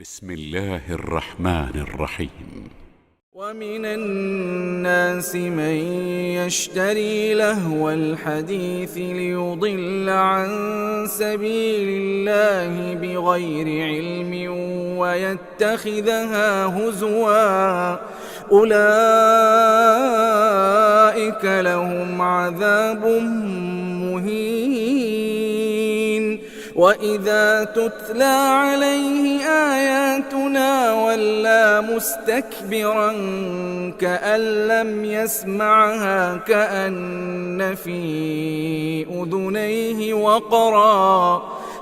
بسم الله الرحمن الرحيم. ومن الناس من يشتري لهو الحديث ليضل عن سبيل الله بغير علم ويتخذها هزوا أولئك لهم عذاب مهين وإذا تتلى عليه آياتنا ولى مستكبرا كأن لم يسمعها كأن في أذنيه وقرا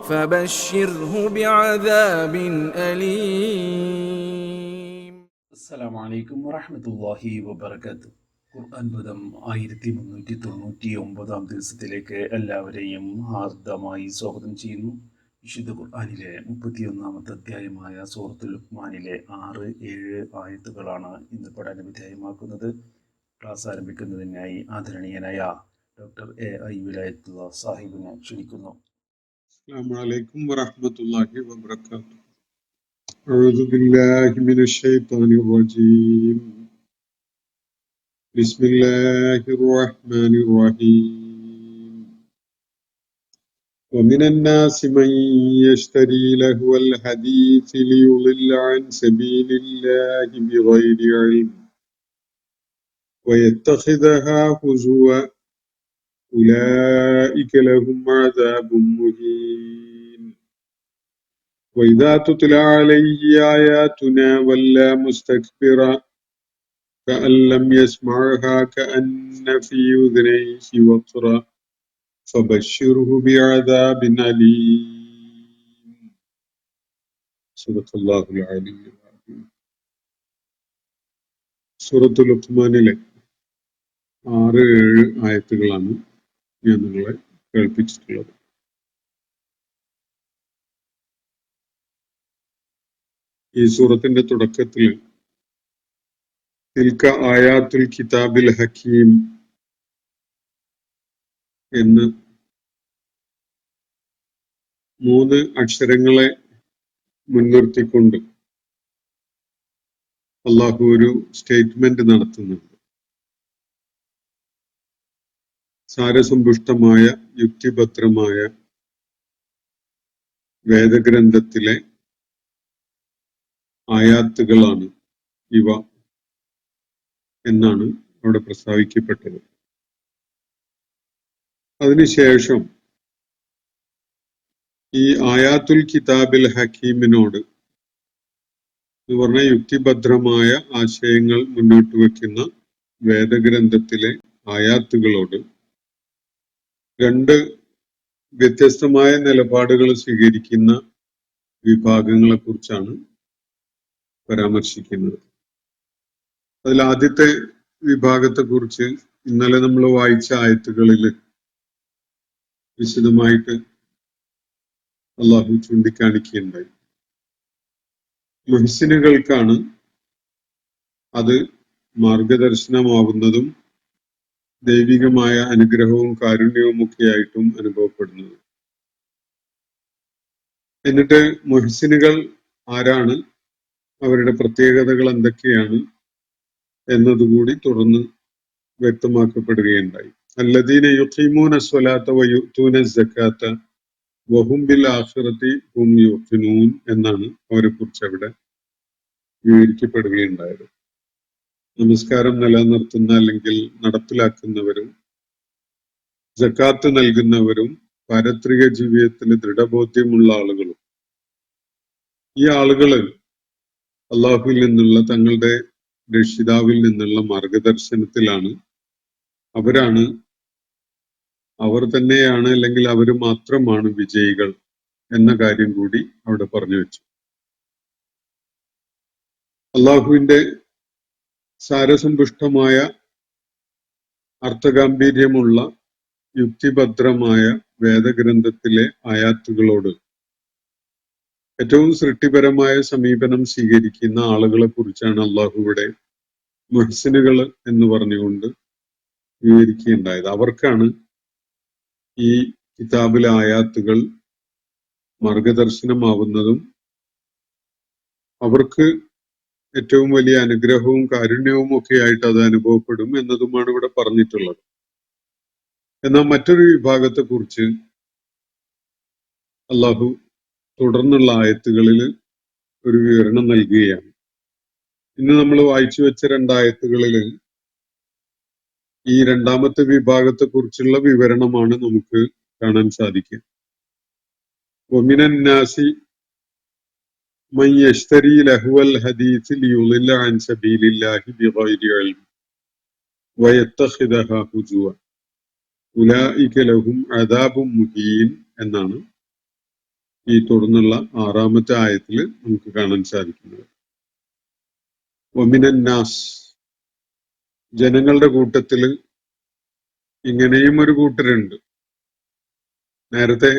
فبشره بعذاب أليم. السلام عليكم ورحمة الله وبركاته. ഖുർആൻ പദം 1399 ദിവസത്തിലേക്ക് എല്ലാവരെയും ഹാർദമായി സ്വാഗതം ചെയ്യുന്നു. വിശുദ്ധ ഖുർആനിലെ 31-ാമത്തെ അധ്യായമായ സൂറത്തുൽ ലുഖ്മാനിലെ 6-7 ആയത്തുകളാണ് ഇന്ന് പഠന വിധേയമാക്കുന്നത്. ക്ലാസ് ആരംഭിക്കുന്നതിനായി ആദരണീയനായ ഡോക്ടർ A.I. വിലായത്തുള്ള സാഹിബിനെ ക്ഷണിക്കുന്നു. അസ്സലാമു അലൈക്കും വറഹ്മത്തുള്ളാഹി വബറകാതുഹു. അഊദു ബില്ലാഹി മിനശ് ശൈത്വാനിർ റജീം. ബിസ്മില്ലാഹിർ റഹ്മാനിർ റഹീം. വമിനൻ നാസി മൻ യശ്തരി ലഹ്വൽ ഹദീസ് ലിയുളില്ല അൻ സബീലില്ലാഹി ബിഗൈരി ഇൽം വയത്തഖിദഹാ ഹുസുവ ഉലൈക ലഹും അദാബും മുഹീൻ وإذا تتلى عليه آياتنا ولى مستكبرا كأن لم يسمعها كأن في أذنيه وقرا فبشره بعذاب أليم. صدق الله العلي العظيم. സൂറത്തുൽ ലുഖ്മാനിലെ 6-7 ആയത്തുകളാണ് ഞാൻ നിങ്ങളെ കേൾപ്പിച്ചിട്ടുള്ളത്. ഈ സൂറത്തിന്റെ തുടക്കത്തിൽ തിൽക ആയാത്തുൽ കിതാബിൽ ഹക്കീം എന്ന് 3 അക്ഷരങ്ങളെ മുൻനിർത്തിക്കൊണ്ട് അള്ളാഹു ഒരു സ്റ്റേറ്റ്മെന്റ് നടത്തുന്നുണ്ട്. സാരസമ്പുഷ്ടമായ യുക്തിഭദ്രമായ വേദഗ്രന്ഥത്തിലെ ആയാത്തുകളാണ് ഇവ എന്നാണ് അവിടെ പ്രസ്താവിക്കപ്പെട്ടത്. അതിനുശേഷം ഈ ആയാത്തുൽ കിതാബിൽ ഹക്കീമിനോട് എന്ന് പറഞ്ഞ യുക്തിഭദ്രമായ ആശയങ്ങൾ മുന്നോട്ട് വയ്ക്കുന്ന വേദഗ്രന്ഥത്തിലെ ആയാത്തുകളോട് 2 വ്യത്യസ്തമായ നിലപാടുകൾ സ്വീകരിക്കുന്ന വിഭാഗങ്ങളെ കുറിച്ചാണ് പരാമർശിക്കുന്നത്. അതിൽ ആദ്യത്തെ വിഭാഗത്തെ കുറിച്ച് ഇന്നലെ നമ്മൾ വായിച്ച ആയത്തുകളിൽ വിശദമായിട്ട് അള്ളാഹു ചൂണ്ടിക്കാണിക്കുകയുണ്ടായി. മുഹ്സിനുകൾക്കാണ് അത് മാർഗദർശനമാവുന്നതും ദൈവികമായ അനുഗ്രഹവും കാരുണ്യവും ഒക്കെ ആയിട്ടും അനുഭവപ്പെടുന്നത്. എന്നിട്ട് മുഹ്സിനുകൾ ആരാണ്, അവരുടെ പ്രത്യേകതകൾ എന്തൊക്കെയാണ് എന്നതുകൂടി തുടർന്ന് വ്യക്തമാക്കപ്പെടുകയുണ്ടായി. അല്ലദീന യുഖീമൂന സ്വലാത്ത വയുത്തൂന സക്കാത്ത വഹും ബിൽ ആഖിറതി ഹും യുഖിനൂൻ എന്നാണ് അവരെ കുറിച്ച് അവിടെ വിവരിക്കപ്പെടുകയുണ്ടായത്. നമസ്കാരം നിലനിർത്തുന്ന അല്ലെങ്കിൽ നടപ്പിലാക്കുന്നവരും സക്കാത്ത് നൽകുന്നവരും പാരത്രിക ജീവിതത്തിൽ ദൃഢബോധ്യമുള്ള ആളുകളും ഈ ആളുകള് അള്ളാഹുവിൽ നിന്നുള്ള തങ്ങളുടെ രക്ഷിതാവിൽ നിന്നുള്ള മാർഗദർശനത്തിലാണ്. അവർ തന്നെയാണ് അല്ലെങ്കിൽ അവർ മാത്രമാണ് വിജയികൾ എന്ന കാര്യം കൂടി അവിടെ പറഞ്ഞു വെച്ചു. അള്ളാഹുവിന്റെ സാരസമ്പുഷ്ടമായ അർത്ഥഗാംഭീര്യമുള്ള യുക്തിഭദ്രമായ വേദഗ്രന്ഥത്തിലെ ആയാത്തുകളോട് ഏറ്റവും സൃഷ്ടിപരമായ സമീപനം സ്വീകരിക്കുന്ന ആളുകളെ കുറിച്ചാണ് അള്ളാഹു ഇവിടെ മുഹ്സിനുകൾ എന്ന് പറഞ്ഞുകൊണ്ട് വിവരിക്കുകയുണ്ടായത്. അവർക്കാണ് ഈ കിതാബിലെ ആയാത്തുകൾ മാർഗദർശനമാവുന്നതും അവർക്ക് ഏറ്റവും വലിയ അനുഗ്രഹവും കാരുണ്യവും ഒക്കെ ആയിട്ട് അത് അനുഭവപ്പെടും എന്നതുമാണ് ഇവിടെ പറഞ്ഞിട്ടുള്ളത്. എന്നാൽ മറ്റൊരു വിഭാഗത്തെ കുറിച്ച് അള്ളാഹു തുടർന്നുള്ള ആയത്തുകളിൽ ഒരു വിവരണം നൽകുകയാണ്. ഇന്ന് നമ്മൾ വായിച്ചു വെച്ച രണ്ടായത്തുകളിൽ ഈ രണ്ടാമത്തെ വിഭാഗത്തെ കുറിച്ചുള്ള വിവരണമാണ് നമുക്ക് കാണാൻ സാധിക്കുക. വമിനൻ നാസി മൻ യശ്തരി ലഹ്വൽ ഹദീസ് ലിയുളില്ല അൻ സബീലില്ലാഹി ബിഗൈരി ഇൽം വയത്തഖിദഹ ഹുജുവ ഉലൈക ലഹും അദാബും മുഹീൻ എന്നാണ് ഈ തുടർന്നുള്ള 6-ാമത്തെ ആയത്തിൽ നമുക്ക് കാണാൻ സാധിക്കുന്നത്. വമിനൻ നാസ്, ജനങ്ങളുടെ കൂട്ടത്തിൽ ഇങ്ങനെയും ഒരു കൂട്ടരുണ്ട്. നേരത്തെ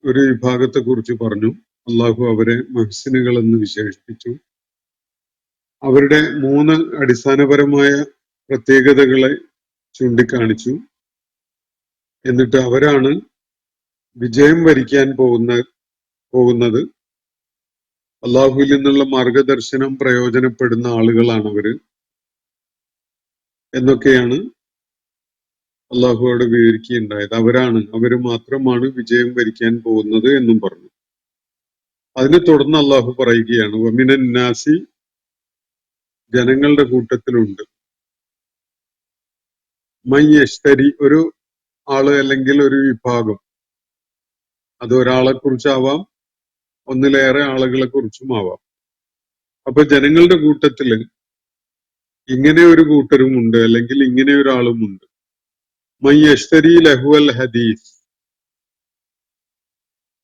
ഒരു വിഭാഗത്തെ കുറിച്ച് പറഞ്ഞു, അള്ളാഹു അവരെ മുഹ്സിനുകൾ എന്ന് വിശേഷിപ്പിച്ചു. അവരുടെ 3 അടിസ്ഥാനപരമായ പ്രത്യേകതകളെ ചൂണ്ടിക്കാണിച്ചു. എന്നിട്ട് അവരാണ് വിജയം വരിക്കാൻ പോകുന്നത്. അള്ളാഹുവിൽ നിന്നുള്ള മാർഗദർശനം പ്രയോജനപ്പെടുന്ന ആളുകളാണ് അവര് എന്നൊക്കെയാണ് അള്ളാഹു അവിടെ വിവരിക്കുകയുണ്ടായത്. അവര് മാത്രമാണ് വിജയം വരിക്കാൻ പോകുന്നത് എന്നും പറഞ്ഞു. അതിനെ തുടർന്ന് അള്ളാഹു പറയുകയാണ്, വമിനൻ നാസി, ജനങ്ങളുടെ മൻ യശ്തരി, ഒരു ആള് അല്ലെങ്കിൽ ഒരു വിഭാഗം, അത് ഒരാളെ കുറിച്ചാവാം, ഒന്നിലേറെ ആളുകളെ കുറിച്ചും ആവാം. അപ്പൊ ജനങ്ങളുടെ കൂട്ടത്തില് ഇങ്ങനെ ഒരു കൂട്ടരുമുണ്ട്, അല്ലെങ്കിൽ ഇങ്ങനെ ഒരാളുമുണ്ട്. മൻ യശ്തരി ലഹുവൽ ഹദീസ്,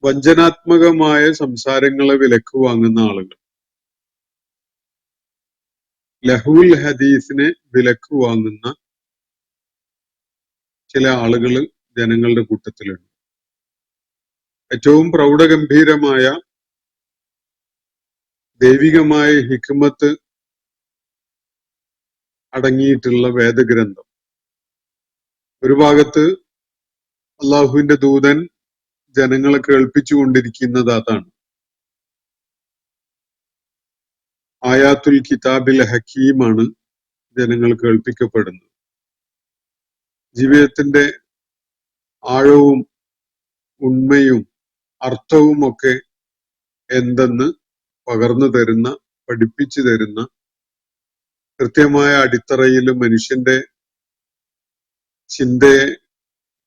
വഞ്ചനാത്മകമായ സംസാരങ്ങളെ വിലക്ക് വാങ്ങുന്ന ആളുകൾ. ലഹുൽ ഹദീസിനെ വിലക്ക് വാങ്ങുന്ന ചില ആളുകൾ ജനങ്ങളുടെ കൂട്ടത്തിലുണ്ട്. ഏറ്റവും പ്രൗഢഗംഭീരമായ ദൈവികമായ ഹിക്മത്ത് അടങ്ങിയിട്ടുള്ള വേദഗ്രന്ഥം ഒരു ഭാഗത്ത് അള്ളാഹുവിന്റെ ദൂതൻ ജനങ്ങളെ കേൾപ്പിച്ചുകൊണ്ടിരിക്കുന്നത് അതാണ്. ആയാത്തുൽ കിതാബിൽ ഹക്കീമാണ് ജനങ്ങൾ കേൾപ്പിക്കപ്പെടുന്നത്. ജീവിതത്തിന്റെ ആഴവും ഉണ്മയും അർത്ഥവും ഒക്കെ എന്തെന്ന് പകർന്നു തരുന്ന, പഠിപ്പിച്ചു തരുന്ന, കൃത്യമായ അടിത്തറയിൽ മനുഷ്യന്റെ ചിന്തയെ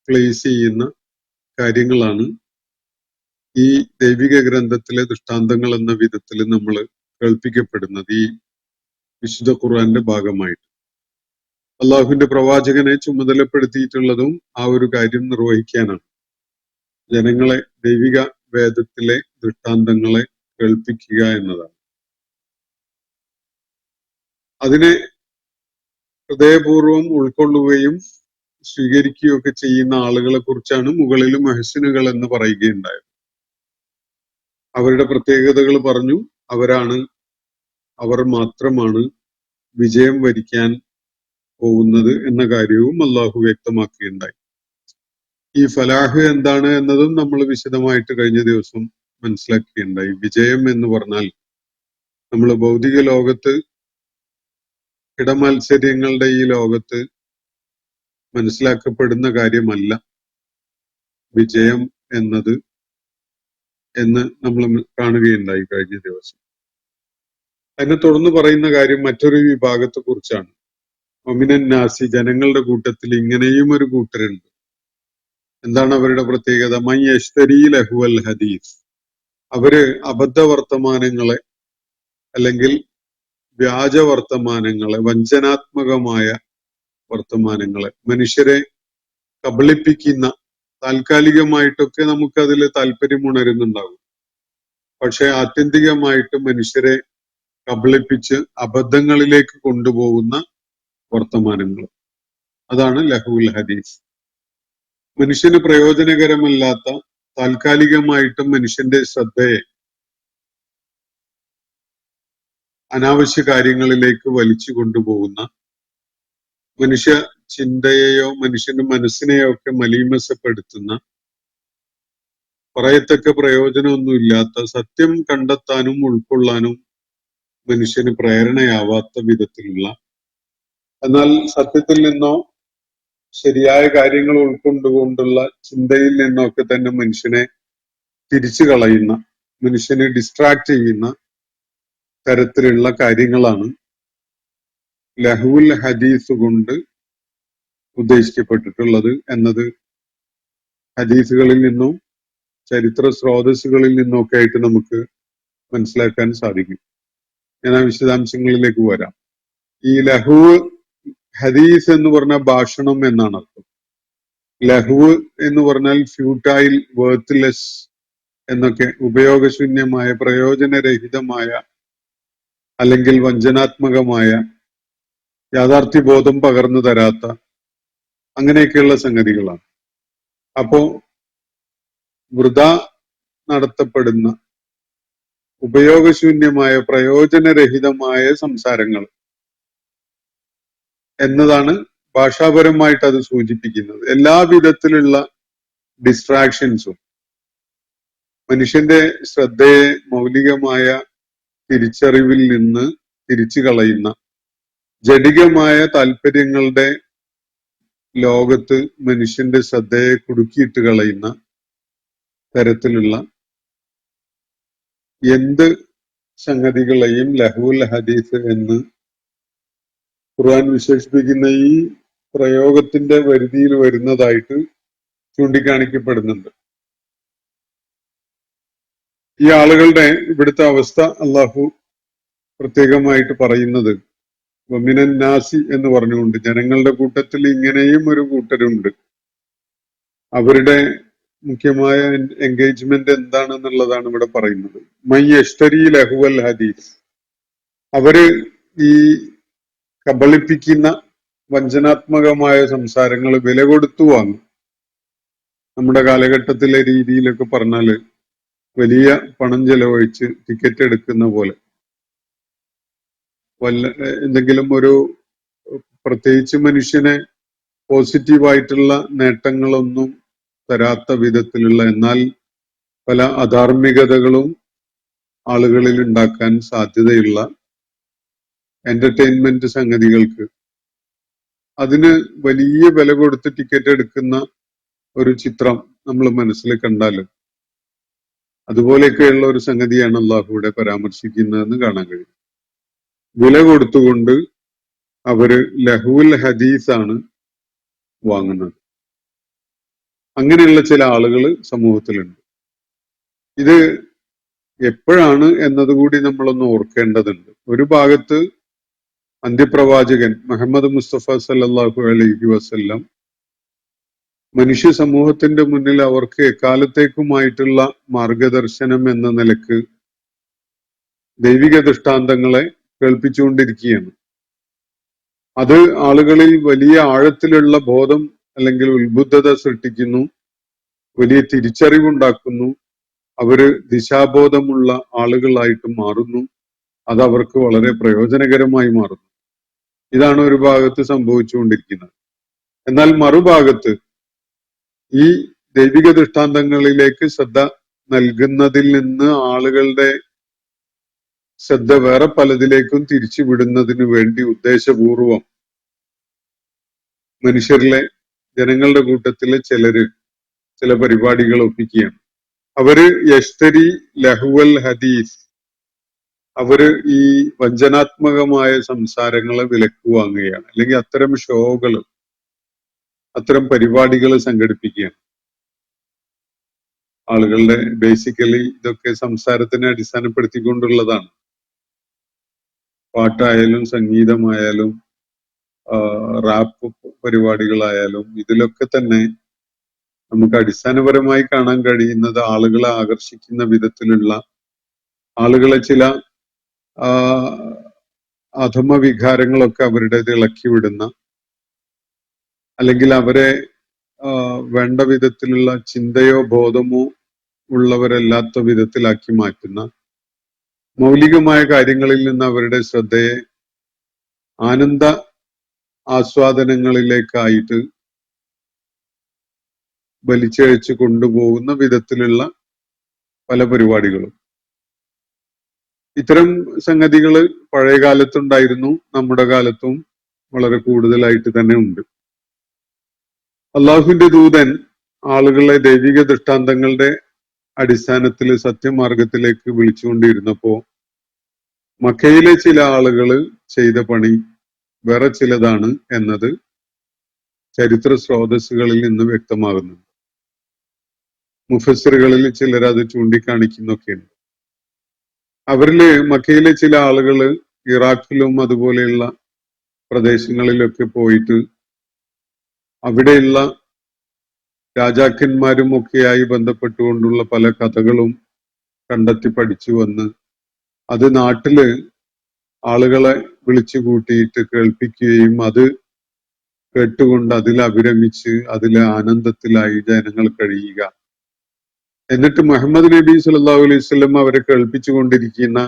പ്ലേസ് ചെയ്യുന്ന കാര്യങ്ങളാണ് ഈ ദൈവിക ഗ്രന്ഥത്തിലെ ദൃഷ്ടാന്തങ്ങൾ എന്ന വിധത്തിൽ നമ്മൾ കേൾപ്പിക്കപ്പെടുന്നത് ഈ വിശുദ്ധ ഖുർആന്റെ ഭാഗമായിട്ട്. അള്ളാഹുവിന്റെ പ്രവാചകനെ ചുമതലപ്പെടുത്തിയിട്ടുള്ളതും ആ ഒരു കാര്യം നിർവഹിക്കാനാണ്. ജനങ്ങളെ ദൈവിക വേദത്തിലെ ദൃഷ്ടാന്തങ്ങളെ കേൾപ്പിക്കുക എന്നതാണ്. അതിനെ ഹൃദയപൂർവ്വം ഉൾക്കൊള്ളുകയും സ്വീകരിക്കുകയൊക്കെ ചെയ്യുന്ന ആളുകളെ കുറിച്ചാണ് മുകളിൽ മുഹ്സിനുകൾ എന്ന് പറയുകയുണ്ടായത്. അവരുടെ പ്രത്യേകതകൾ പറഞ്ഞു. അവർ മാത്രമാണ് വിജയം വരിക്കാൻ പോകുന്നത് എന്ന കാര്യവും അള്ളാഹു വ്യക്തമാക്കുകയുണ്ടായി. ഈ ഫലാഹ് എന്താണ് എന്നതും നമ്മൾ വിശദമായിട്ട് കഴിഞ്ഞ ദിവസം മനസ്സിലാക്കുകയുണ്ടായി. വിജയം എന്ന് പറഞ്ഞാൽ നമ്മൾ ഭൗതിക ലോകത്ത്, ഇടമത്സര്യങ്ങളുടെ ഈ ലോകത്ത് മനസ്സിലാക്കപ്പെടുന്ന കാര്യമല്ല വിജയം എന്ന് നമ്മൾ കാണുകയുണ്ടായി കഴിഞ്ഞ ദിവസം. അതിനെ തുടർന്ന് പറയുന്ന കാര്യം മറ്റൊരു വിഭാഗത്തെ കുറിച്ചാണ്. ഒമിനൻ നാസി, ജനങ്ങളുടെ കൂട്ടത്തിൽ ഇങ്ങനെയും ഒരു കൂട്ടരുണ്ട്. എന്താണ് അവരുടെ പ്രത്യേകത? മൻ യശ്തരി ലഹുവൽ ഹദീസ്, അവര് അബദ്ധവർത്തമാനങ്ങളെ അല്ലെങ്കിൽ വ്യാജവർത്തമാനങ്ങളെ, വഞ്ചനാത്മകമായ വർത്തമാനങ്ങളെ, മനുഷ്യരെ കബളിപ്പിക്കുന്ന, താൽക്കാലികമായിട്ടൊക്കെ നമുക്കതിൽ താല്പര്യം ഉണരുന്നുണ്ടാകും. പക്ഷെ ആത്യന്തികമായിട്ട് മനുഷ്യരെ കബളിപ്പിച്ച് അബദ്ധങ്ങളിലേക്ക് കൊണ്ടുപോകുന്ന വർത്തമാനങ്ങൾ, അതാണ് ലഹുൽ ഹദീസ്. മനുഷ്യന് പ്രയോജനകരമല്ലാത്ത, താൽക്കാലികമായിട്ടും മനുഷ്യന്റെ ശ്രദ്ധയെ അനാവശ്യ കാര്യങ്ങളിലേക്ക് വലിച്ചു കൊണ്ടുപോകുന്ന, മനുഷ്യ ചിന്തയെയോ മനുഷ്യന്റെ മനസ്സിനെയോ ഒക്കെ മലീമസപ്പെടുത്തുന്ന, പറയത്തക്ക പ്രയോജനമൊന്നുമില്ലാത്ത, സത്യം കണ്ടെത്താനും ഉൾക്കൊള്ളാനും മനുഷ്യന് പ്രേരണയാവാത്ത വിധത്തിലുള്ള, എന്നാൽ സത്യത്തിൽ നിന്നോ ശരിയായ കാര്യങ്ങൾ ഉൾക്കൊണ്ടുകൊണ്ടുള്ള ചിന്തയിൽ നിന്നൊക്കെ തന്നെ മനുഷ്യനെ തിരിച്ചു കളയുന്ന, മനുഷ്യനെ ഡിസ്ട്രാക്ട് ചെയ്യുന്ന തരത്തിലുള്ള കാര്യങ്ങളാണ് ലഹുൽ ഹദീസ് കൊണ്ട് ഉദ്ദേശിക്കപ്പെട്ടിട്ടുള്ളത് എന്നത് ഹദീസുകളിൽ നിന്നും ചരിത്ര സ്രോതസ്സുകളിൽ നിന്നൊക്കെ ആയിട്ട് നമുക്ക് മനസ്സിലാക്കാൻ സാധിക്കും. ഞാൻ ആ വിശദാംശങ്ങളിലേക്ക് വരാം. ഈ ലഹു ഹദീസ് എന്ന് പറഞ്ഞാൽ ഭാഷണം എന്നാണ് അർത്ഥം. ലഹു എന്ന് പറഞ്ഞാൽ ഫ്യൂട്ടൈൽ, വേർത്ത്ലെസ് എന്നൊക്കെ, ഉപയോഗശൂന്യമായ, പ്രയോജനരഹിതമായ, അല്ലെങ്കിൽ വഞ്ചനാത്മകമായ, യാഥാർത്ഥ്യബോധം പകർന്നു തരാത്ത, അങ്ങനെയൊക്കെയുള്ള സംഗതികളാണ്. അപ്പോ വൃഥ നടത്തപ്പെടുന്ന, ഉപയോഗശൂന്യമായ, പ്രയോജനരഹിതമായ സംസാരങ്ങൾ എന്നതാണ് ഭാഷാപരമായിട്ട് അത് സൂചിപ്പിക്കുന്നത്. എല്ലാ വിധത്തിലുള്ള ഡിസ്ട്രാക്ഷൻസും മനുഷ്യന്റെ ശ്രദ്ധയെ മൗലികമായ തിരിച്ചറിവിൽ നിന്ന് തിരിച്ചു കളയുന്ന, ജഡികമായ താല്പര്യങ്ങളുടെ ലോകത്ത് മനുഷ്യന്റെ ശ്രദ്ധയെ കുടുക്കിയിട്ട് കളയുന്ന തരത്തിലുള്ള എന്ത് സംഗതികളെയും ലഹുൽ ഹദീസ് എന്ന് ഖുർആൻ വിശേഷിപ്പിക്കുന്ന ഈ പ്രയോഗത്തിന്റെ പരിധിയിൽ വരുന്നതായിട്ട് ചൂണ്ടിക്കാണിക്കപ്പെടുന്നുണ്ട്. ഈ ആളുകളുടെ ഇവിടുത്തെ അവസ്ഥ അള്ളാഹു പ്രത്യേകമായിട്ട് പറയുന്നത് വമിനൻ നാസി എന്ന് പറഞ്ഞുകൊണ്ട്, ജനങ്ങളുടെ കൂട്ടത്തിൽ ഇങ്ങനെയും ഒരു കൂട്ടരുണ്ട്. അവരുടെ മുഖ്യമായ എൻഗേജ്മെന്റ് എന്താണെന്നുള്ളതാണ് ഇവിടെ പറയുന്നത്. മൈ യഷ്തരി ലഹുവൽ ഹദീസ്, അവര് ഈ കബളിപ്പിക്കുന്ന വഞ്ചനാത്മകമായ സംസാരങ്ങൾ വില കൊടുത്തു വാങ്ങും. നമ്മുടെ കാലഘട്ടത്തിലെ രീതിയിലൊക്കെ പറഞ്ഞാല് വലിയ പണം ചെലവഴിച്ച് ടിക്കറ്റ് എടുക്കുന്ന പോലെ, എന്തെങ്കിലും ഒരു പ്രത്യേകിച്ച് മനുഷ്യനെ പോസിറ്റീവായിട്ടുള്ള നേട്ടങ്ങളൊന്നും തരാത്ത വിധത്തിലുള്ള, എന്നാൽ പല അധാർമികതകളും ആളുകളിൽ ഉണ്ടാക്കാൻ സാധ്യതയുള്ള എന്റർടൈൻമെന്റ് സംഗതികൾക്ക് അതിന് വലിയ വില കൊടുത്ത് ടിക്കറ്റ് എടുക്കുന്ന ഒരു ചിത്രം നമ്മൾ മനസ്സിൽ കണ്ടാലും അതുപോലെയൊക്കെയുള്ള ഒരു സംഗതിയാണ് അള്ളാഹുവിടെ പരാമർശിക്കുന്നതെന്ന് കാണാൻ കഴിയും. വില കൊടുത്തുകൊണ്ട് അവര് ലഹുൽ ഹദീസാണ് വാങ്ങുന്നത്. അങ്ങനെയുള്ള ചില ആളുകൾ സമൂഹത്തിലുണ്ട്. ഇത് എപ്പോഴാണ് എന്നതുകൂടി നമ്മളൊന്ന് ഓർക്കേണ്ടതുണ്ട്. ഒരു ഭാഗത്ത് അന്ത്യപ്രവാചകൻ മുഹമ്മദ് മുസ്തഫ സല്ലല്ലാഹു അലൈഹി വസല്ലം മനുഷ്യ സമൂഹത്തിന്റെ മുന്നിൽ അവർക്ക് എക്കാലത്തേക്കുമായിട്ടുള്ള മാർഗദർശനം എന്ന നിലക്ക് ദൈവിക ദൃഷ്ടാന്തങ്ങളെ കേൾപ്പിച്ചുകൊണ്ടിരിക്കുകയാണ്. അത് ആളുകളിൽ വലിയ ആഴത്തിലുള്ള ബോധം അല്ലെങ്കിൽ ഉത്ബുദ്ധത സൃഷ്ടിക്കുന്നു, വലിയ തിരിച്ചറിവുണ്ടാക്കുന്നു. അവര് ദിശാബോധമുള്ള ആളുകളായിട്ട് മാറുന്നു. അത് അവർക്ക് വളരെ പ്രയോജനകരമായി മാറുന്നു. ഇതാണ് ഒരു ഭാഗത്ത് സംഭവിച്ചുകൊണ്ടിരിക്കുന്നത്. എന്നാൽ മറുഭാഗത്ത് ഈ ദൈവിക ദൃഷ്ടാന്തങ്ങളിലേക്ക് ശ്രദ്ധ നൽകുന്നതിൽ നിന്ന് ആളുകളുടെ ശ്രദ്ധ വേറെ പലതിലേക്കും തിരിച്ചുവിടുന്നതിന് വേണ്ടി ഉദ്ദേശപൂർവം മനുഷ്യരിലെ, ജനങ്ങളുടെ കൂട്ടത്തിലെ ചില പരിപാടികൾ ഒപ്പിക്കുകയാണ്. അവര് യഷ്തരി ലഹുവൽ ഹദീസ്, അവര് ഈ വഞ്ചനാത്മകമായ സംസാരങ്ങളെ വിലക്ക് വാങ്ങുകയാണ്, അല്ലെങ്കിൽ അത്തരം ഷോകൾ, അത്തരം പരിപാടികൾ സംഘടിപ്പിക്കുകയാണ്. ആളുകളുടെ ബേസിക്കലി ഇതൊക്കെ സംസാരത്തിനെ അടിസ്ഥാനപ്പെടുത്തിക്കൊണ്ടുള്ളതാണ്. പാട്ടായാലും സംഗീതമായാലും റാപ്പ് പരിപാടികളായാലും ഇതിലൊക്കെ തന്നെ നമുക്ക് അടിസ്ഥാനപരമായി കാണാൻ കഴിയുന്നത് ആളുകളെ ആകർഷിക്കുന്ന വിധത്തിലുള്ള, ആളുകളെ ചില അധമ വികാരങ്ങളൊക്കെ അവരുടേത് ഇളക്കി വിടുന്ന, അല്ലെങ്കിൽ അവരെ വേണ്ട വിധത്തിലുള്ള ചിന്തയോ ബോധമോ ഉള്ളവരല്ലാത്ത വിധത്തിലാക്കി മാറ്റുന്ന, മൗലികമായ കാര്യങ്ങളിൽ നിന്ന് അവരുടെ ശ്രദ്ധയെ ആനന്ദ ആസ്വാദനങ്ങളിലേക്കായിട്ട് വലിച്ചഴിച്ച് കൊണ്ടുപോകുന്ന വിധത്തിലുള്ള പല പരിപാടികളും. ഇത്തരം സംഗതികള് പഴയ കാലത്തുണ്ടായിരുന്നു, നമ്മുടെ കാലത്തും വളരെ കൂടുതലായിട്ട് തന്നെ ഉണ്ട്. അള്ളാഹുവിന്റെ ദൂതൻ ആളുകളെ ദൈവിക ദൃഷ്ടാന്തങ്ങളുടെ അടിസ്ഥാനത്തിൽ സത്യമാർഗത്തിലേക്ക് വിളിച്ചുകൊണ്ടിരുന്നപ്പോ മക്കയിലെ ചില ആളുകൾ ചെയ്ത പണി വേറെ ചിലതാണ് എന്നത് ചരിത്ര സ്രോതസ്സുകളിൽ നിന്ന് വ്യക്തമാകുന്നുണ്ട്. മുഫസ്സിറുകളിൽ ചിലർ അത് ചൂണ്ടിക്കാണിക്കുന്നൊക്കെയുണ്ട്. അവരില് മക്കയിലെ ചില ആളുകൾ ഇറാഖിലും അതുപോലെയുള്ള പ്രദേശങ്ങളിലൊക്കെ പോയിട്ട് അവിടെയുള്ള രാജാക്കന്മാരും ഒക്കെയായി ബന്ധപ്പെട്ടുകൊണ്ടുള്ള പല കഥകളും കണ്ടെത്തി പഠിച്ചു വന്ന് അത് നാട്ടില് ആളുകളെ വിളിച്ചു കൂട്ടിയിട്ട് കേൾപ്പിക്കുകയും അത് കേട്ടുകൊണ്ട് അതിൽ അഭിരമിച്ച് അതിലെ ആനന്ദത്തിലായി ജനങ്ങൾ കഴിയുക. എന്നിട്ട് മുഹമ്മദ് നബി സല്ലല്ലാഹു അലൈഹി വസല്ലം അവരെ കേൾപ്പിച്ചു കൊണ്ടിരിക്കുന്ന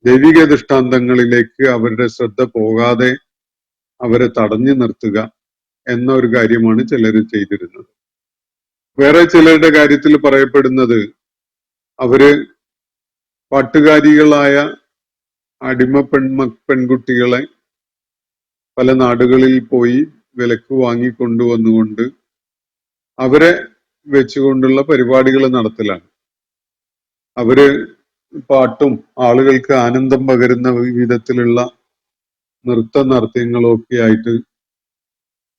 ദൈവിക ദൃഷ്ടാന്തങ്ങളിലേക്ക് അവരുടെ ശ്രദ്ധ പോകാതെ അവരെ തടഞ്ഞു നിർത്തുക എന്ന ഒരു കാര്യമാണ് ചിലർ ചെയ്തിരുന്നത്. വേറെ ചിലരുടെ കാര്യത്തിൽ പറയപ്പെടുന്നത് അവര് പാട്ടുകാരികളായ അടിമ പെൺകുട്ടികളെ പല നാടുകളിൽ പോയി വിലക്ക് വാങ്ങിക്കൊണ്ടുവന്നുകൊണ്ട് അവരെ വെച്ചുകൊണ്ടുള്ള പരിപാടികൾ നടത്തലാണ്. അവര് പാട്ടും ആളുകൾക്ക് ആനന്ദം പകരുന്ന വിധത്തിലുള്ള നൃത്തനർത്യങ്ങളും ഒക്കെ ആയിട്ട്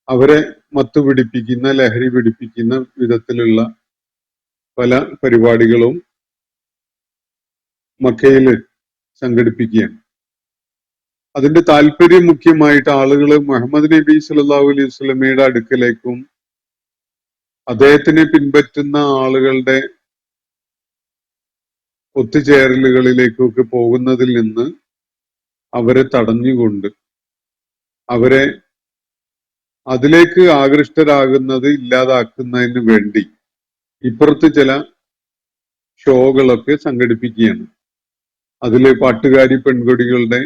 അവരെ മത്തുപിടിപ്പിക്കുന്ന, ലഹരി പിടിപ്പിക്കുന്ന വിധത്തിലുള്ള പല പരിപാടികളും മക്കയിൽ സംഘടിപ്പിക്കുകയാണ്. അതിന്റെ താല്പര്യം മുഖ്യമായിട്ട് ആളുകൾ മുഹമ്മദ് നബി സല്ലല്ലാഹു അലൈഹി വസല്ലമയുടെ അടുക്കലേക്കും അദ്ദേഹത്തിനെ പിൻപറ്റുന്ന ആളുകളുടെ ഒത്തുചേരലുകളിലേക്കൊക്കെ പോകുന്നതിൽ നിന്ന് അവരെ തടഞ്ഞുകൊണ്ട് അവരെ അതിലേക്ക് ആകൃഷ്ടരാകുന്നത് ഇല്ലാതാക്കുന്നതിന് വേണ്ടി ഇപ്പുറത്ത് ചില ഷോകളൊക്കെ സംഘടിപ്പിക്കുകയാണ്. അതില് പാട്ടുകാരി പെൺകുട്ടികളുടെ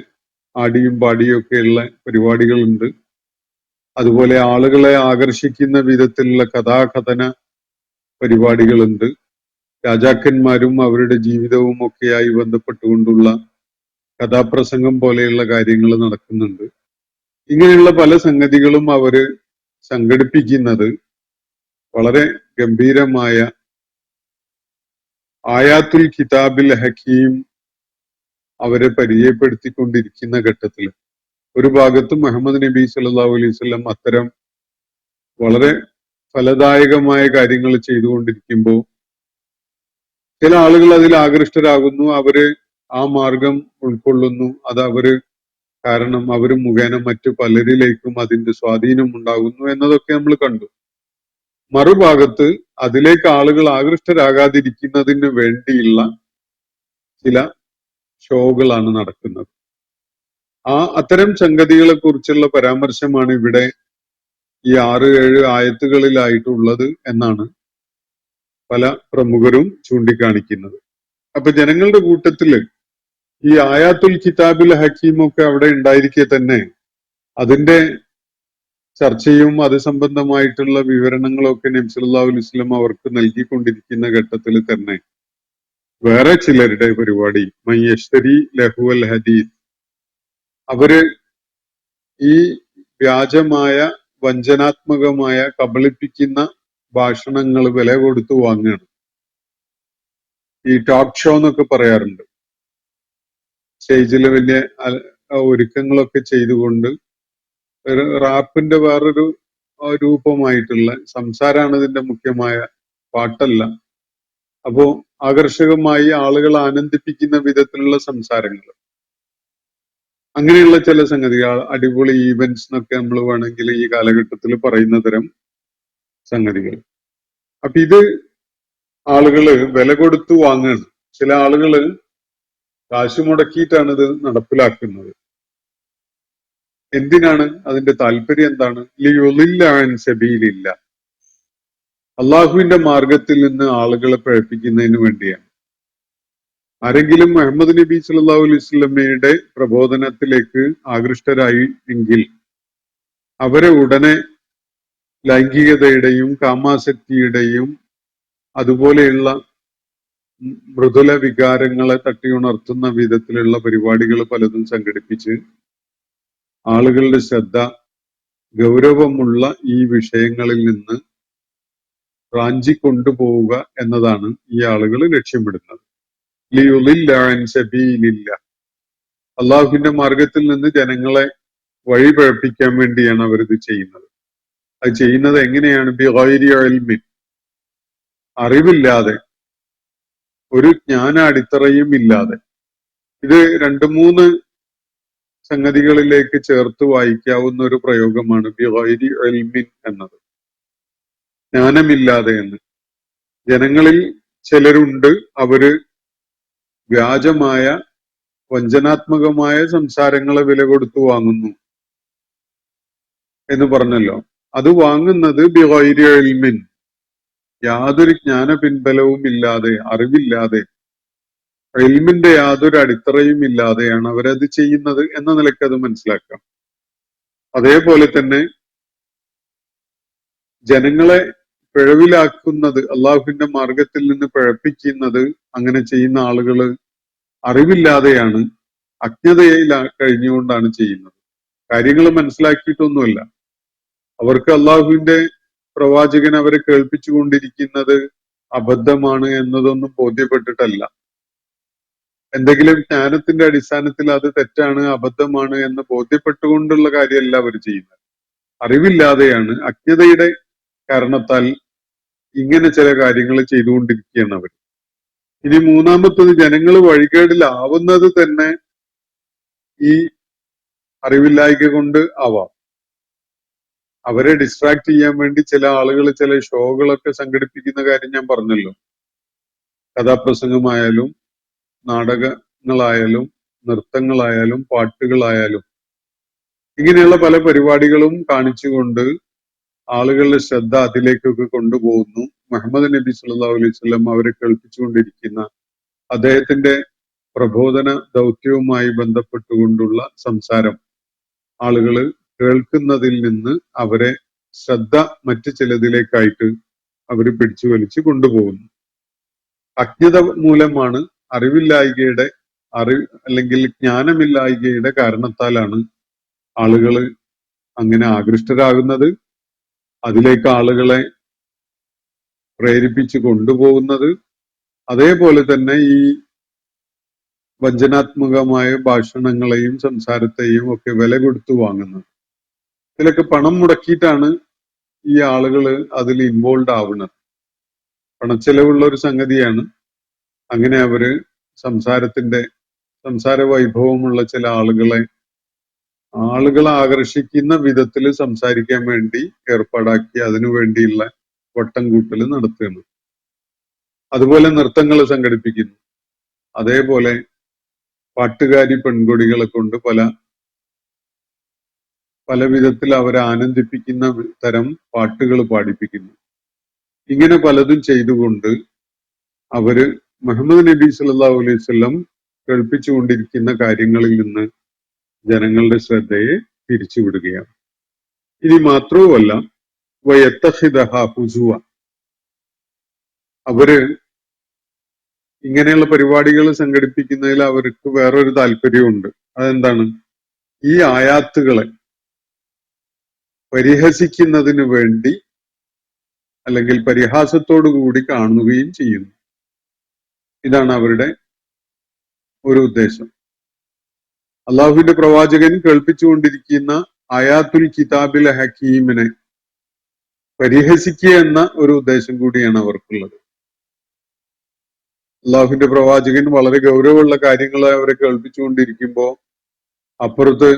ആടിയും പാടിയും ഒക്കെയുള്ള പരിപാടികളുണ്ട്. അതുപോലെ ആളുകളെ ആകർഷിക്കുന്ന വിധത്തിലുള്ള കഥാകഥന പരിപാടികളുണ്ട്. രാജാക്കന്മാരും അവരുടെ ജീവിതവും ഒക്കെയായി ബന്ധപ്പെട്ടുകൊണ്ടുള്ള കഥാപ്രസംഗം പോലെയുള്ള കാര്യങ്ങൾ നടക്കുന്നുണ്ട്. ഇങ്ങനെയുള്ള പല സംഗതികളും അവര് സംഘടിപ്പിക്കുന്നത് വളരെ ഗംഭീരമായ ആയാത്തുൽ കിതാബിൽ ഹക്കീം അവരെ പരിചയപ്പെടുത്തിക്കൊണ്ടിരിക്കുന്ന ഘട്ടത്തിൽ ഒരു ഭാഗത്ത് മുഹമ്മദ് നബി സല്ലല്ലാഹു അലൈഹി വസല്ലം അത്തരം വളരെ ഫലദായകമായ കാര്യങ്ങൾ ചെയ്തുകൊണ്ടിരിക്കുമ്പോൾ ചില ആളുകൾ അതിൽ ആകൃഷ്ടരാകുന്നു, അവര് ആ മാർഗം ഉൾക്കൊള്ളുന്നു. അത് അവര് കാരണം അവര് മുഖേന മറ്റു പലരിലേക്കും അതിന്റെ സ്വാധീനം ഉണ്ടാകുന്നു എന്നതൊക്കെ നമ്മൾ കണ്ടു. മറുഭാഗത്ത് അതിലേക്ക് ആളുകൾ ആകൃഷ്ടരാകാതിരിക്കുന്നതിന് വേണ്ടിയുള്ള ചില ഷോകളാണ് നടക്കുന്നത്. അത്തരം സംഗതികളെ കുറിച്ചുള്ള പരാമർശമാണ് ഇവിടെ ഈ 6-7 ആയത്തുകളിലായിട്ടുള്ളത് എന്നാണ് പല പ്രമുഖരും ചൂണ്ടിക്കാണിക്കുന്നത്. അപ്പൊ ജനങ്ങളുടെ കൂട്ടത്തില് ഈ ആയാത്തുൽ കിതാബിൽ ഹക്കീമൊക്കെ അവിടെ ഉണ്ടായിരിക്കെ തന്നെ അതിന്റെ ചർച്ചയും അത് സംബന്ധമായിട്ടുള്ള വിവരണങ്ങളൊക്കെ നബി സല്ലല്ലാഹു അലൈഹി വസല്ലം അവർക്ക് നൽകിക്കൊണ്ടിരിക്കുന്ന ഘട്ടത്തിൽ തന്നെ വേറെ ചിലരുടെ പരിപാടി മയ്യശ്തരി ലഹുവൽ ഹദീസ്, അവര് ഈ വ്യാജമായ വഞ്ചനാത്മകമായ കബളിപ്പിക്കുന്ന ഭാഷണങ്ങൾ വില കൊടുത്തു വാങ്ങുകയാണ്. ഈ ടോക്ക് ഷോ എന്നൊക്കെ പറയാറുണ്ട്. സ്റ്റേജിൽ വലിയ ഒരുക്കങ്ങളൊക്കെ ചെയ്തുകൊണ്ട് റാപ്പിന്റെ വേറൊരു രൂപമായിട്ടുള്ള സംസാരമാണ് ഇതിന്റെ മുഖ്യമായ, പാട്ടല്ല. അപ്പോ ആകർഷകമായി ആളുകളെ ആനന്ദിപ്പിക്കുന്ന വിധത്തിലുള്ള സംസാരങ്ങൾ, അങ്ങനെയുള്ള ചില സംഗതികൾ, അടിപൊളി ഈവന്റ്സ് എന്നൊക്കെ നമ്മൾ വേണമെങ്കിൽ ഈ കാലഘട്ടത്തിൽ പറയുന്ന തരം സംഗതികൾ. അപ്പൊ ഇത് ആളുകള് വില കൊടുത്തു വാങ്ങുകയാണ്. ചില ആളുകള് കാശ് മുടക്കിയിട്ടാണ് ഇത് നടപ്പിലാക്കുന്നത്. എന്തിനാണ്? അതിന്റെ താല്പര്യം എന്താണ്? ലിയുളില്ല അൻ സബീലില്ല, അള്ളാഹുവിന്റെ മാർഗത്തിൽ നിന്ന് ആളുകളെ പ്രേരിപ്പിക്കുന്നതിന് വേണ്ടിയാണ്. ആരെങ്കിലും മുഹമ്മദ് നബി സല്ലല്ലാഹു അലൈഹി വസല്ലമയുടെ പ്രബോധനത്തിലേക്ക് ആകൃഷ്ടരായി എങ്കിൽ അവരെ ഉടനെ ലൈംഗികതയുടെയും കാമാസക്തിയുടെയും അതുപോലെയുള്ള മൃദുല വികാരങ്ങളെ തട്ടിയുണർത്തുന്ന വിധത്തിലുള്ള പരിപാടികൾ പലതും സംഘടിപ്പിച്ച് ആളുകളുടെ ശ്രദ്ധ ഗൗരവമുള്ള ഈ വിഷയങ്ങളിൽ നിന്ന് റാഞ്ചി കൊണ്ടുപോവുക എന്നതാണ് ഈ ആളുകൾ ലക്ഷ്യമിടുന്നത്. ലിയുളില്ല അൻ സബീലില്ല, അള്ളാഹുവിന്റെ മാർഗത്തിൽ നിന്ന് ജനങ്ങളെ വഴി പഴപ്പിക്കാൻ വേണ്ടിയാണ് അവരിത് ചെയ്യുന്നത്. അത് ചെയ്യുന്നത് എങ്ങനെയാണ്? ബിഗൈരി ഇൽമിൻ, അറിവില്ലാതെ, ഒരു ജ്ഞാന അടിത്തറയും ഇല്ലാതെ. ഇത് 2-3 സംഗതികളിലേക്ക് ചേർത്ത് വായിക്കാവുന്ന ഒരു പ്രയോഗമാണ് ബിഗൈരി ഇൽമിൻ എന്നത്. ജ്ഞാനമില്ലാതെ എന്ന്. ജനങ്ങളിൽ ചിലരുണ്ട്, അവര് വ്യാജമായ വഞ്ചനാത്മകമായ സംസാരങ്ങളെ വില കൊടുത്തു വാങ്ങുന്നു എന്ന് പറഞ്ഞല്ലോ. അത് വാങ്ങുന്നത് ബിഗൈരി ഇൽമിൻ, യാതൊരു ജ്ഞാന പിൻബലവും ഇല്ലാതെ, അറിവില്ലാതെ, ഇൽമിന്റെ യാതൊരു അടിത്തറയും ഇല്ലാതെയാണ് അവരത് ചെയ്യുന്നത് എന്ന നിലയ്ക്ക് അത് മനസ്സിലാക്കാം. അതേപോലെ തന്നെ ജനങ്ങളെ പിഴവിലാക്കുന്നത്, അള്ളാഹുവിന്റെ മാർഗത്തിൽ നിന്ന് പിഴപ്പിക്കുന്നത്, അങ്ങനെ ചെയ്യുന്ന ആളുകള് അറിവില്ലാതെയാണ്, അജ്ഞതയിൽ കഴിഞ്ഞുകൊണ്ടാണ് ചെയ്യുന്നത്. കാര്യങ്ങൾ മനസ്സിലാക്കിയിട്ടൊന്നുമല്ല. അവർക്ക് അള്ളാഹുവിന്റെ പ്രവാചകൻ അവരെ കേൾപ്പിച്ചുകൊണ്ടിരിക്കുന്നത് അബദ്ധമാണ് എന്നതൊന്നും ബോധ്യപ്പെട്ടിട്ടല്ല. എന്തെങ്കിലും ജ്ഞാനത്തിന്റെ അടിസ്ഥാനത്തിൽ അത് തെറ്റാണ്, അബദ്ധമാണ് എന്ന് ബോധ്യപ്പെട്ടുകൊണ്ടുള്ള കാര്യമല്ല അവർ ചെയ്യുന്നത്. അറിവില്ലാതെയാണ്, അജ്ഞതയുടെ കാരണത്താൽ ഇങ്ങനെ ചില കാര്യങ്ങൾ ചെയ്തുകൊണ്ടിരിക്കുകയാണ് അവർ. ഇനി മൂന്നാമത്തത്, ജനങ്ങൾ വഴികേടിലാവുന്നത് തന്നെ ഈ അറിവില്ലായ്ക കൊണ്ട് ആവാം. അവരെ ഡിസ്ട്രാക്ട് ചെയ്യാൻ വേണ്ടി ചില ആളുകൾ ചില ഷോകളൊക്കെ സംഘടിപ്പിക്കുന്ന കാര്യം ഞാൻ പറഞ്ഞല്ലോ. കഥാപ്രസംഗമായാലും നാടകങ്ങളായാലും നൃത്തങ്ങളായാലും പാട്ടുകളായാലും ഇങ്ങനെയുള്ള പല പരിപാടികളും കാണിച്ചുകൊണ്ട് ആളുകളുടെ ശ്രദ്ധ അതിലേക്കൊക്കെ കൊണ്ടുപോകുന്നു. മുഹമ്മദ് നബി സല്ലല്ലാഹു അലൈഹി വസല്ലം അവരെ കേൾപ്പിച്ചുകൊണ്ടിരിക്കുന്ന അദ്ദേഹത്തിന്റെ പ്രബോധന ദൗത്യവുമായി ബന്ധപ്പെട്ടുകൊണ്ടുള്ള സംസാരം ആളുകൾ കേൾക്കുന്നതിൽ നിന്ന് അവരെ ശ്രദ്ധ മറ്റു ചിലതിലേക്കായിട്ട് അവർ പിടിച്ചു വലിച്ചു കൊണ്ടുപോകുന്നു. അജ്ഞത മൂലമാണ്, അറിവില്ലായ്കയുടെ അല്ലെങ്കിൽ ജ്ഞാനമില്ലായ്കയുടെ കാരണത്താലാണ് ആളുകൾ അങ്ങനെ ആകൃഷ്ടരാകുന്നത്, അതിലേക്ക് ആളുകളെ പ്രേരിപ്പിച്ചു കൊണ്ടുപോകുന്നത്. അതേപോലെ തന്നെ ഈ വഞ്ചനാത്മകമായ ഭാഷണങ്ങളെയും സംസാരത്തെയും ഒക്കെ വില കൊടുത്തു വാങ്ങുന്നത്. ഇതിലൊക്കെ പണം മുടക്കിയിട്ടാണ് ഈ ആളുകൾ അതിൽ ഇൻവോൾവ് ആവുന്നത്. പണച്ചെലവുള്ള ഒരു സംഗതിയാണ്. അങ്ങനെ അവര് സംസാര വൈഭവമുള്ള ചില ആളുകളെ ആകർഷിക്കുന്ന വിധത്തിൽ സംസാരിക്കാൻ വേണ്ടി ഏർപ്പാടാക്കി അതിനു വേണ്ടിയുള്ള വട്ടം കൂട്ടൽ നടത്തുകയാണ്. അതുപോലെ നൃത്തങ്ങൾ സംഘടിപ്പിക്കുന്നു. അതേപോലെ പാട്ടുകാരി പെൺകൊടികളെ കൊണ്ട് പല വിധത്തിൽ അവരെ ആനന്ദിപ്പിക്കുന്ന തരം പാട്ടുകൾ പാടിപ്പിക്കുന്നു. ഇങ്ങനെ പലതും ചെയ്തുകൊണ്ട് അവര് മുഹമ്മദ് നബി സല്ലല്ലാഹു അലൈഹി വസല്ലം കേൾപ്പിച്ചുകൊണ്ടിരിക്കുന്ന കാര്യങ്ങളിൽ നിന്ന് ജനങ്ങളുടെ ശ്രദ്ധയെ തിരിച്ചുവിടുകയാണ്. ഇനി മാത്രവുമല്ല, വയത്തഹിദഹ ഹുസുവ, അവര് ഇങ്ങനെയുള്ള പരിപാടികൾ സംഘടിപ്പിക്കുന്നതിൽ അവർക്ക് വേറൊരു താല്പര്യമുണ്ട്. അതെന്താണ്? ഈ ആയാത്തുകളെ പരിഹസിക്കുന്നതിന് വേണ്ടി അല്ലെങ്കിൽ പരിഹാസത്തോടു കൂടി കാണുകയും ചെയ്യുന്നു. ഇതാണ് അവരുടെ ഒരു ഉദ്ദേശം. അള്ളാഹുവിന്റെ പ്രവാചകൻ കേൾപ്പിച്ചുകൊണ്ടിരിക്കുന്ന ആയാത്തുൽ കിതാബിൽ ഹക്കീമിനെ പരിഹസിക്കുക എന്ന ഒരു ഉദ്ദേശം കൂടിയാണ് അവർക്കുള്ളത്. അള്ളാഹുവിന്റെ പ്രവാചകൻ വളരെ ഗൗരവമുള്ള കാര്യങ്ങളെ അവരെ കേൾപ്പിച്ചുകൊണ്ടിരിക്കുമ്പോൾ അപ്പുറത്ത്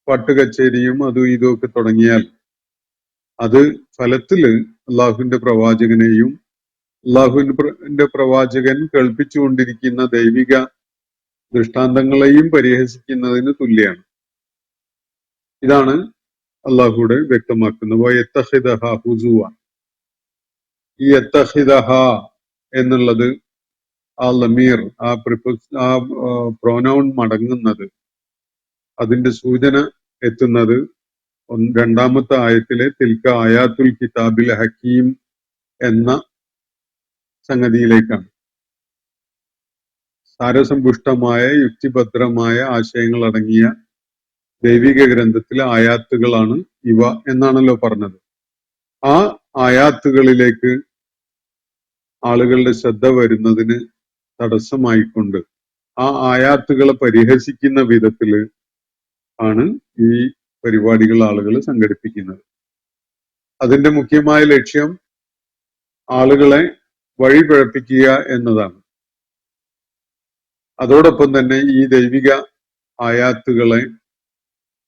പാട്ട് കച്ചേരിയും അതും ഇതും ഒക്കെ തുടങ്ങിയാൽ അത് ഫലത്തില് അള്ളാഹുവിന്റെ പ്രവാചകനെയും അള്ളാഹുവിന്റെ പ്രവാചകൻ കേൾപ്പിച്ചുകൊണ്ടിരിക്കുന്ന ദൈവിക ദൃഷ്ടാന്തങ്ങളെയും പരിഹസിക്കുന്നതിന് തുല്യാണ്. ഇതാണ് അള്ളാഹുടെ വ്യക്തമാക്കുന്നത്. വയത്തഹിദഹ ഹുസുവ. ഈ യത്തഹിദഹ എന്നുള്ളത് ആ ലമീർ, ആ പ്രോനൗൺ മടങ്ങുന്നത്, അതിന്റെ സൂചന എത്തുന്നത് രണ്ടാമത്തെ ആയത്തിലെ തിൽക്ക ആയാത്തുൽ കിതാബിൽ ഹക്കീം എന്ന സംഗതിയിലേക്കാണ്. സാരസമ്പുഷ്ടമായ യുക്തിഭദ്രമായ ആശയങ്ങൾ അടങ്ങിയ ദൈവിക ഗ്രന്ഥത്തിലെ ആയാത്തുകളാണ് ഇവ എന്നാണല്ലോ പറഞ്ഞത്. ആ ആയാത്തുകളിലേക്ക് ആളുകളുടെ ശ്രദ്ധ വരുന്നതിന് തടസ്സമായിക്കൊണ്ട് ആ ആയാത്തുകളെ പരിഹസിക്കുന്ന വിധത്തില് ആണ് ഈ പരിപാടികൾ ആളുകൾ സംഘടിപ്പിക്കുന്നത്. അതിന്റെ മുഖ്യമായ ലക്ഷ്യം ആളുകളെ വഴിപിഴപ്പിക്കുക എന്നതാണ്. അതോടൊപ്പം തന്നെ ഈ ദൈവിക ആയാത്തുകളെ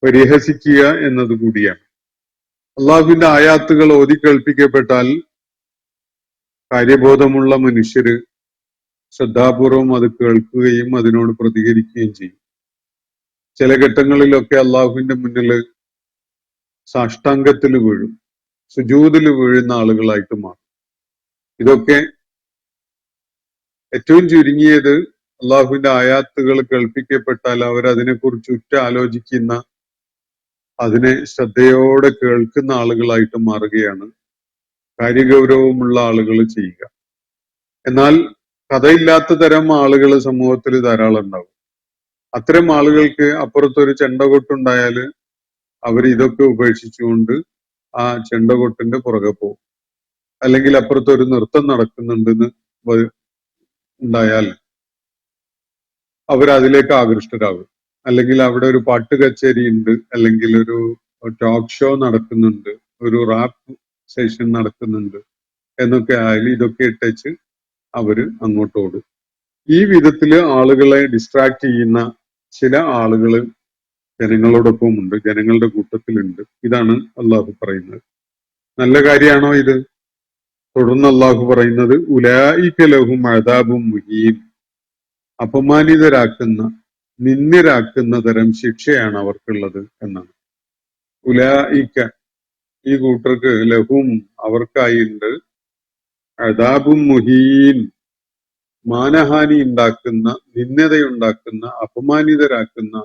പരിഹസിക്കുക എന്നത് കൂടിയാണ്. അള്ളാഹുവിന്റെ ആയാത്തുകൾ ഓതിക്കേൾപ്പിക്കപ്പെട്ടാൽ കാര്യബോധമുള്ള മനുഷ്യര് ശ്രദ്ധാപൂർവം അത് കേൾക്കുകയും അതിനോട് പ്രതികരിക്കുകയും ചെയ്യും. ചില ഘട്ടങ്ങളിലൊക്കെ അള്ളാഹുവിന്റെ മുന്നിൽ സാഷ്ടാംഗത്തിൽ വീഴും, സുജൂദിൽ വീഴുന്ന ആളുകളായിട്ട് മാറും. ഇതൊക്കെ ഏറ്റവും ചുരുങ്ങിയത് അള്ളാഹുവിന്റെ ആയാത്തുകൾ കേൾപ്പിക്കപ്പെട്ടാൽ അവരതിനെക്കുറിച്ച് ആലോചിക്കുന്ന, അതിനെ ശ്രദ്ധയോടെ കേൾക്കുന്ന ആളുകളായിട്ട് മാറുകയാണ് കാര്യഗൗരവമുള്ള ആളുകൾ ചെയ്യുക. എന്നാൽ കഥയില്ലാത്ത തരം ആളുകൾ സമൂഹത്തിൽ ധാരാളം ഉണ്ടാവും. അത്തരം ആളുകൾക്ക് അപ്പുറത്തൊരു ചെണ്ടകൊട്ടുണ്ടായാല് അവർ ഇതൊക്കെ ഉപേക്ഷിച്ചുകൊണ്ട് ആ ചെണ്ടകൊട്ടിന്റെ പുറകെ പോകും. അല്ലെങ്കിൽ അപ്പുറത്തൊരു നൃത്തം നടക്കുന്നുണ്ടെന്ന് ഉണ്ടായാൽ അവരതിലേക്ക് ആകൃഷ്ടരാകും. അല്ലെങ്കിൽ അവിടെ ഒരു പാട്ട് കച്ചേരി ഉണ്ട്, അല്ലെങ്കിൽ ഒരു ടോക്ക് ഷോ നടക്കുന്നുണ്ട്, ഒരു റാപ്പ് സെഷൻ നടക്കുന്നുണ്ട് എന്നൊക്കെ ആയാലും ഇതൊക്കെ ഇട്ടേച്ച് അവര് അങ്ങോട്ട് ഓടും. ഈ വിധത്തില് ആളുകളെ ഡിസ്ട്രാക്ട് ചെയ്യുന്ന ചില ആളുകൾ ജനങ്ങളോടൊപ്പം ഉണ്ട്, ജനങ്ങളുടെ കൂട്ടത്തിലുണ്ട്. ഇതാണ് അള്ളാഹു പറയുന്നത്. നല്ല കാര്യമാണോ ഇത്? തുടർന്ന് അള്ളാഹു പറയുന്നത് ഉലൈക ലഹും അദാബും മുഹീൻ, അപമാനിതരാക്കുന്ന, നിന്ദ്യരാക്കുന്ന തരം ശിക്ഷയാണ് അവർക്കുള്ളത് എന്നാണ്. ഉലൈക, ഈ കൂട്ടർക്ക്, ലഹും അവർക്കായിണ്ട്, അദാബും മുഹീൻ, മാനഹാനി ഉണ്ടാക്കുന്ന, നിന്ദ്യതയുണ്ടാക്കുന്ന, അപമാനിതരാക്കുന്ന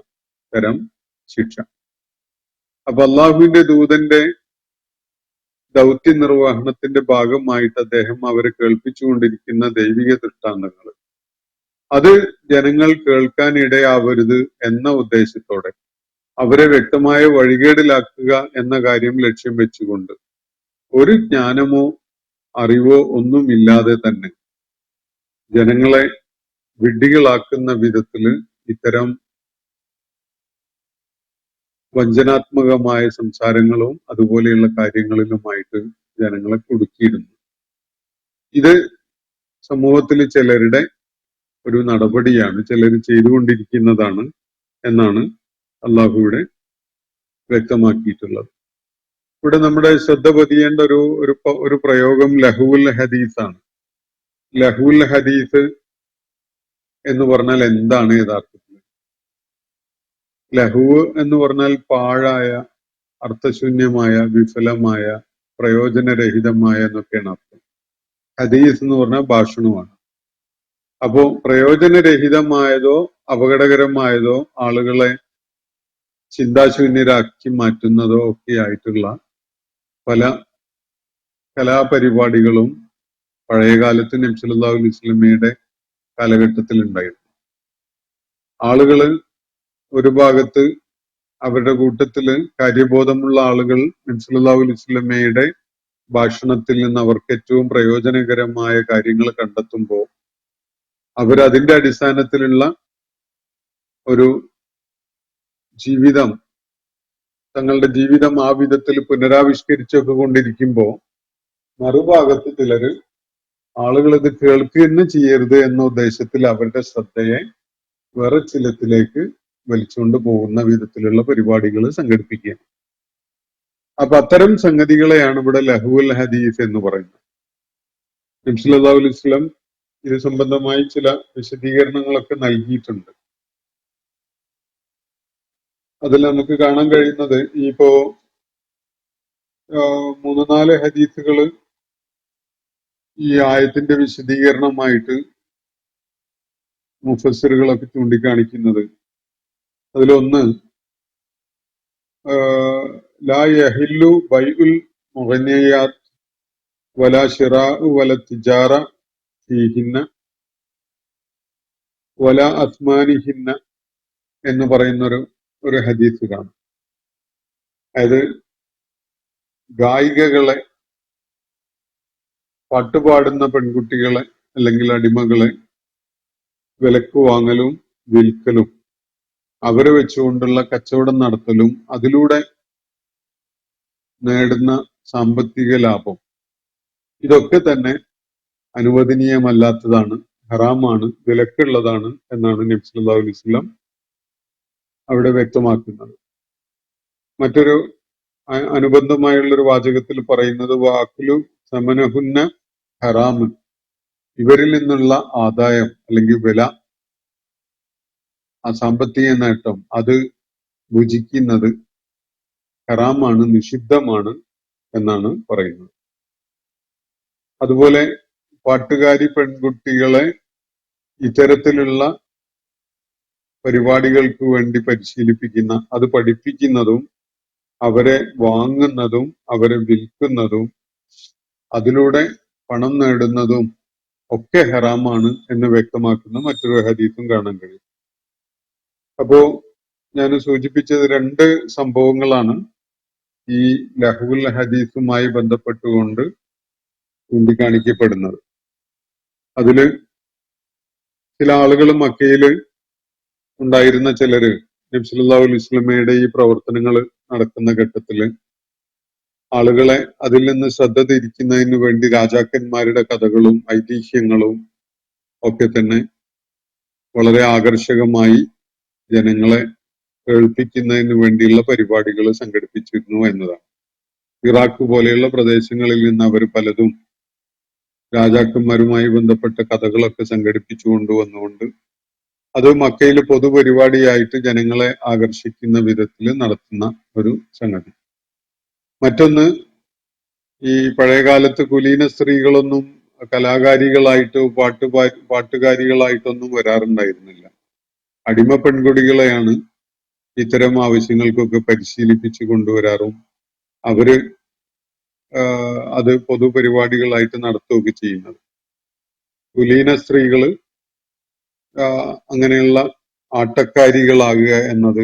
തരം ശിക്ഷ. അപ്പൊ അള്ളാഹുവിന്റെ ദൂതന്റെ ദൗത്യ നിർവഹണത്തിന്റെ ഭാഗമായിട്ട് അദ്ദേഹം അവരെ കേൾപ്പിച്ചുകൊണ്ടിരിക്കുന്ന ദൈവിക ദൃഷ്ടാന്തങ്ങൾ അത് ജനങ്ങൾ കേൾക്കാനിടയാവരുത് എന്ന ഉദ്ദേശത്തോടെ അവരെ വ്യക്തമായ വഴികേടിലാക്കുക എന്ന കാര്യം ലക്ഷ്യം വെച്ചുകൊണ്ട് ഒരു ജ്ഞാനമോ അറിവോ ഒന്നുമില്ലാതെ തന്നെ ജനങ്ങളെ വിഡ്ഢികളാക്കുന്ന വിധത്തില് ഇത്തരം വഞ്ചനാത്മകമായ സംസാരങ്ങളും അതുപോലെയുള്ള കാര്യങ്ങളിലുമായിട്ട് ജനങ്ങളെ കുടുക്കിയിരുന്നു. ഇത് സമൂഹത്തിൽ ചിലരുടെ ഒരു നടപടിയാണ്, ചിലർ ചെയ്തുകൊണ്ടിരിക്കുന്നതാണ് എന്നാണ് അള്ളാഹുവിടെ വ്യക്തമാക്കിയിട്ടുള്ളത്. ഇവിടെ നമ്മുടെ ശ്രദ്ധ പതിയേണ്ട ഒരു പ്രയോഗം ലഹുൽ ഹദീസാണ്. ലഹുൽ ഹദീസ് എന്ന് പറഞ്ഞാൽ എന്താണ് യഥാർത്ഥത്തിൽ? ലഹുവ് എന്ന് പറഞ്ഞാൽ പാഴായ, അർത്ഥശൂന്യമായ, വിഫലമായ, പ്രയോജനരഹിതമായ എന്നൊക്കെയാണ് അർത്ഥം. ഹദീസ് എന്ന് പറഞ്ഞാൽ ഭാഷണമാണ്. അപ്പോ പ്രയോജനരഹിതമായതോ അപകടകരമായതോ ആളുകളെ ചിന്താശൂന്യരാക്കി മാറ്റുന്നതോ ഒക്കെ ആയിട്ടുള്ള പല കലാപരിപാടികളും പഴയകാലത്ത് നബി സല്ലല്ലാഹു അലൈഹി വസല്ലമയുടെ കാലഘട്ടത്തിൽ ഉണ്ടായിരുന്നു. ആളുകള് ഒരു ഭാഗത്ത് അവരുടെ കൂട്ടത്തില് കാര്യബോധമുള്ള ആളുകൾ നബി സല്ലല്ലാഹു അലൈഹി വസല്ലമയുടെ ഭാഷണത്തിൽ നിന്ന് അവർക്ക് ഏറ്റവും പ്രയോജനകരമായ കാര്യങ്ങൾ കണ്ടെത്തുമ്പോൾ അവരതിന്റെ അടിസ്ഥാനത്തിലുള്ള ഒരു ജീവിതം, തങ്ങളുടെ ജീവിതം ആ വിധത്തിൽ പുനരാവിഷ്കരിച്ചൊക്കെ കൊണ്ടിരിക്കുമ്പോൾ മറുഭാഗത്ത് ചിലര് ആളുകൾ ഇത് കേൾക്കുക ചെയ്യരുത് എന്ന ഉദ്ദേശത്തിൽ അവരുടെ ശ്രദ്ധയെ വേറെ ചിലത്തിലേക്ക് വലിച്ചുകൊണ്ട് പോകുന്ന വിധത്തിലുള്ള പരിപാടികൾ സംഘടിപ്പിക്കുക. അപ്പൊ അത്തരം സംഗതികളെയാണ് ഇവിടെ ലഹുൽ ഹദീസ് എന്ന് പറയുന്നത്. നബി സല്ലല്ലാഹു അലൈഹി വസല്ലം ഇത് സംബന്ധമായി ചില വിശദീകരണങ്ങളൊക്കെ നൽകിയിട്ടുണ്ട്. അതിൽ നമുക്ക് കാണാൻ കഴിയുന്നത് ഇപ്പോ 3-4 ഹദീസുകൾ ഈ ആയത്തിന്റെ വിശദീകരണമായിട്ട് മുഫസ്സിറുകളൊക്കെ ചൂണ്ടിക്കാണിക്കുന്നത്, അതിലൊന്ന് ലാ യഹില്ലു ബൈഉൽ മുഗനിയാത്ത് വലാ ശിറാഉ വല തിജാറ ഫീഹിന്ന വല അസ്മാനിഹിന്ന എന്ന് പറയുന്നൊരു ഒരു ഹദീസ് കാണാം. അതായത് ഗായികകളെ, പാട്ടുപാടുന്ന പെൺകുട്ടികളെ അല്ലെങ്കിൽ അടിമകളെ വിലക്ക് വാങ്ങലും വിൽക്കലും അവരെ വെച്ചുകൊണ്ടുള്ള കച്ചവടം നടത്തലും അതിലൂടെ നേടുന്ന സാമ്പത്തിക ലാഭം ഇതൊക്കെ തന്നെ അനുവദനീയമല്ലാത്തതാണ്, ഹറാമാണ്, വിലക്കുള്ളതാണ് എന്നാണ് നബി സല്ലല്ലാഹു അലൈഹി വസല്ലം അവിടെ വ്യക്തമാക്കുന്നത്. മറ്റൊരു അനുബന്ധമായുള്ള ഒരു വാചകത്തിൽ പറയുന്നത് വാക്കുലു സമനഹുന്ന ഹറാമ്, ഇവരിൽ നിന്നുള്ള ആദായം അല്ലെങ്കിൽ വില, ആ സാമ്പത്തിക നേട്ടം അത് ഭുജിക്കുന്നത് ഹറാമാണ്, നിഷിദ്ധമാണ് എന്നാണ് പറയുന്നത്. അതുപോലെ പാട്ടുകാരി പെൺകുട്ടികളെ ഇത്തരത്തിലുള്ള പരിപാടികൾക്ക് വേണ്ടി പരിശീലിപ്പിക്കുന്ന, അത് പഠിപ്പിക്കുന്നതും അവരെ വാങ്ങുന്നതും അവരെ വിൽക്കുന്നതും അതിലൂടെ പണം നേടുന്നതും ഒക്കെ ഹറാമാണ് എന്ന് വ്യക്തമാക്കുന്ന മറ്റൊരു ഹദീസും കാണാൻ കഴിയും. അപ്പോ ഞാൻ സൂചിപ്പിച്ചത് രണ്ട് സംഭവങ്ങളാണ് ഈ ലഹ്വുൽ ഹദീസുമായി ബന്ധപ്പെട്ടുകൊണ്ട് ചൂണ്ടിക്കാണിക്കപ്പെടുന്നത്. അതില് ചില ആളുകൾ മക്കയില് ഉണ്ടായിരുന്ന ചിലര് നബി സല്ലല്ലാഹു അലൈഹി വസല്ലമയുടെ ഈ പ്രവർത്തനങ്ങൾ നടക്കുന്ന ഘട്ടത്തില് ആളുകളെ അതിൽ നിന്ന് ശ്രദ്ധ തിരിക്കുന്നതിന് വേണ്ടി രാജാക്കന്മാരുടെ കഥകളും ഐതിഹ്യങ്ങളും ഒക്കെ തന്നെ വളരെ ആകർഷകമായി ജനങ്ങളെ കേൾപ്പിക്കുന്നതിന് വേണ്ടിയുള്ള പരിപാടികൾ സംഘടിപ്പിച്ചിരുന്നു എന്നതാണ്. ഇറാഖ് പോലെയുള്ള പ്രദേശങ്ങളിൽ നിന്ന് അവർ പലതും രാജാക്കന്മാരുമായി ബന്ധപ്പെട്ട കഥകളൊക്കെ സംഘടിപ്പിച്ചു കൊണ്ടുവന്നുകൊണ്ട് അത് മക്കയിൽ പൊതുപരിപാടിയായിട്ട് ജനങ്ങളെ ആകർഷിക്കുന്ന വിധത്തിൽ നടത്തുന്ന ഒരു സംഗതി. മറ്റൊന്ന്, ഈ പഴയകാലത്ത് കുലീന സ്ത്രീകളൊന്നും കലാകാരികളായിട്ടോ പാട്ടുകാരികളായിട്ടൊന്നും വരാറുണ്ടായിരുന്നില്ല. അടിമ പെൺകുട്ടികളെയാണ് ഇത്തരം ആവശ്യങ്ങൾക്കൊക്കെ പരിശീലിപ്പിച്ചു കൊണ്ടുവരാറും അവര് അത് പൊതുപരിപാടികളായിട്ട് നടത്തുകയൊക്കെ ചെയ്യുന്നത്. കുലീന സ്ത്രീകള് അങ്ങനെയുള്ള ആട്ടക്കാരികളാകുക എന്നത്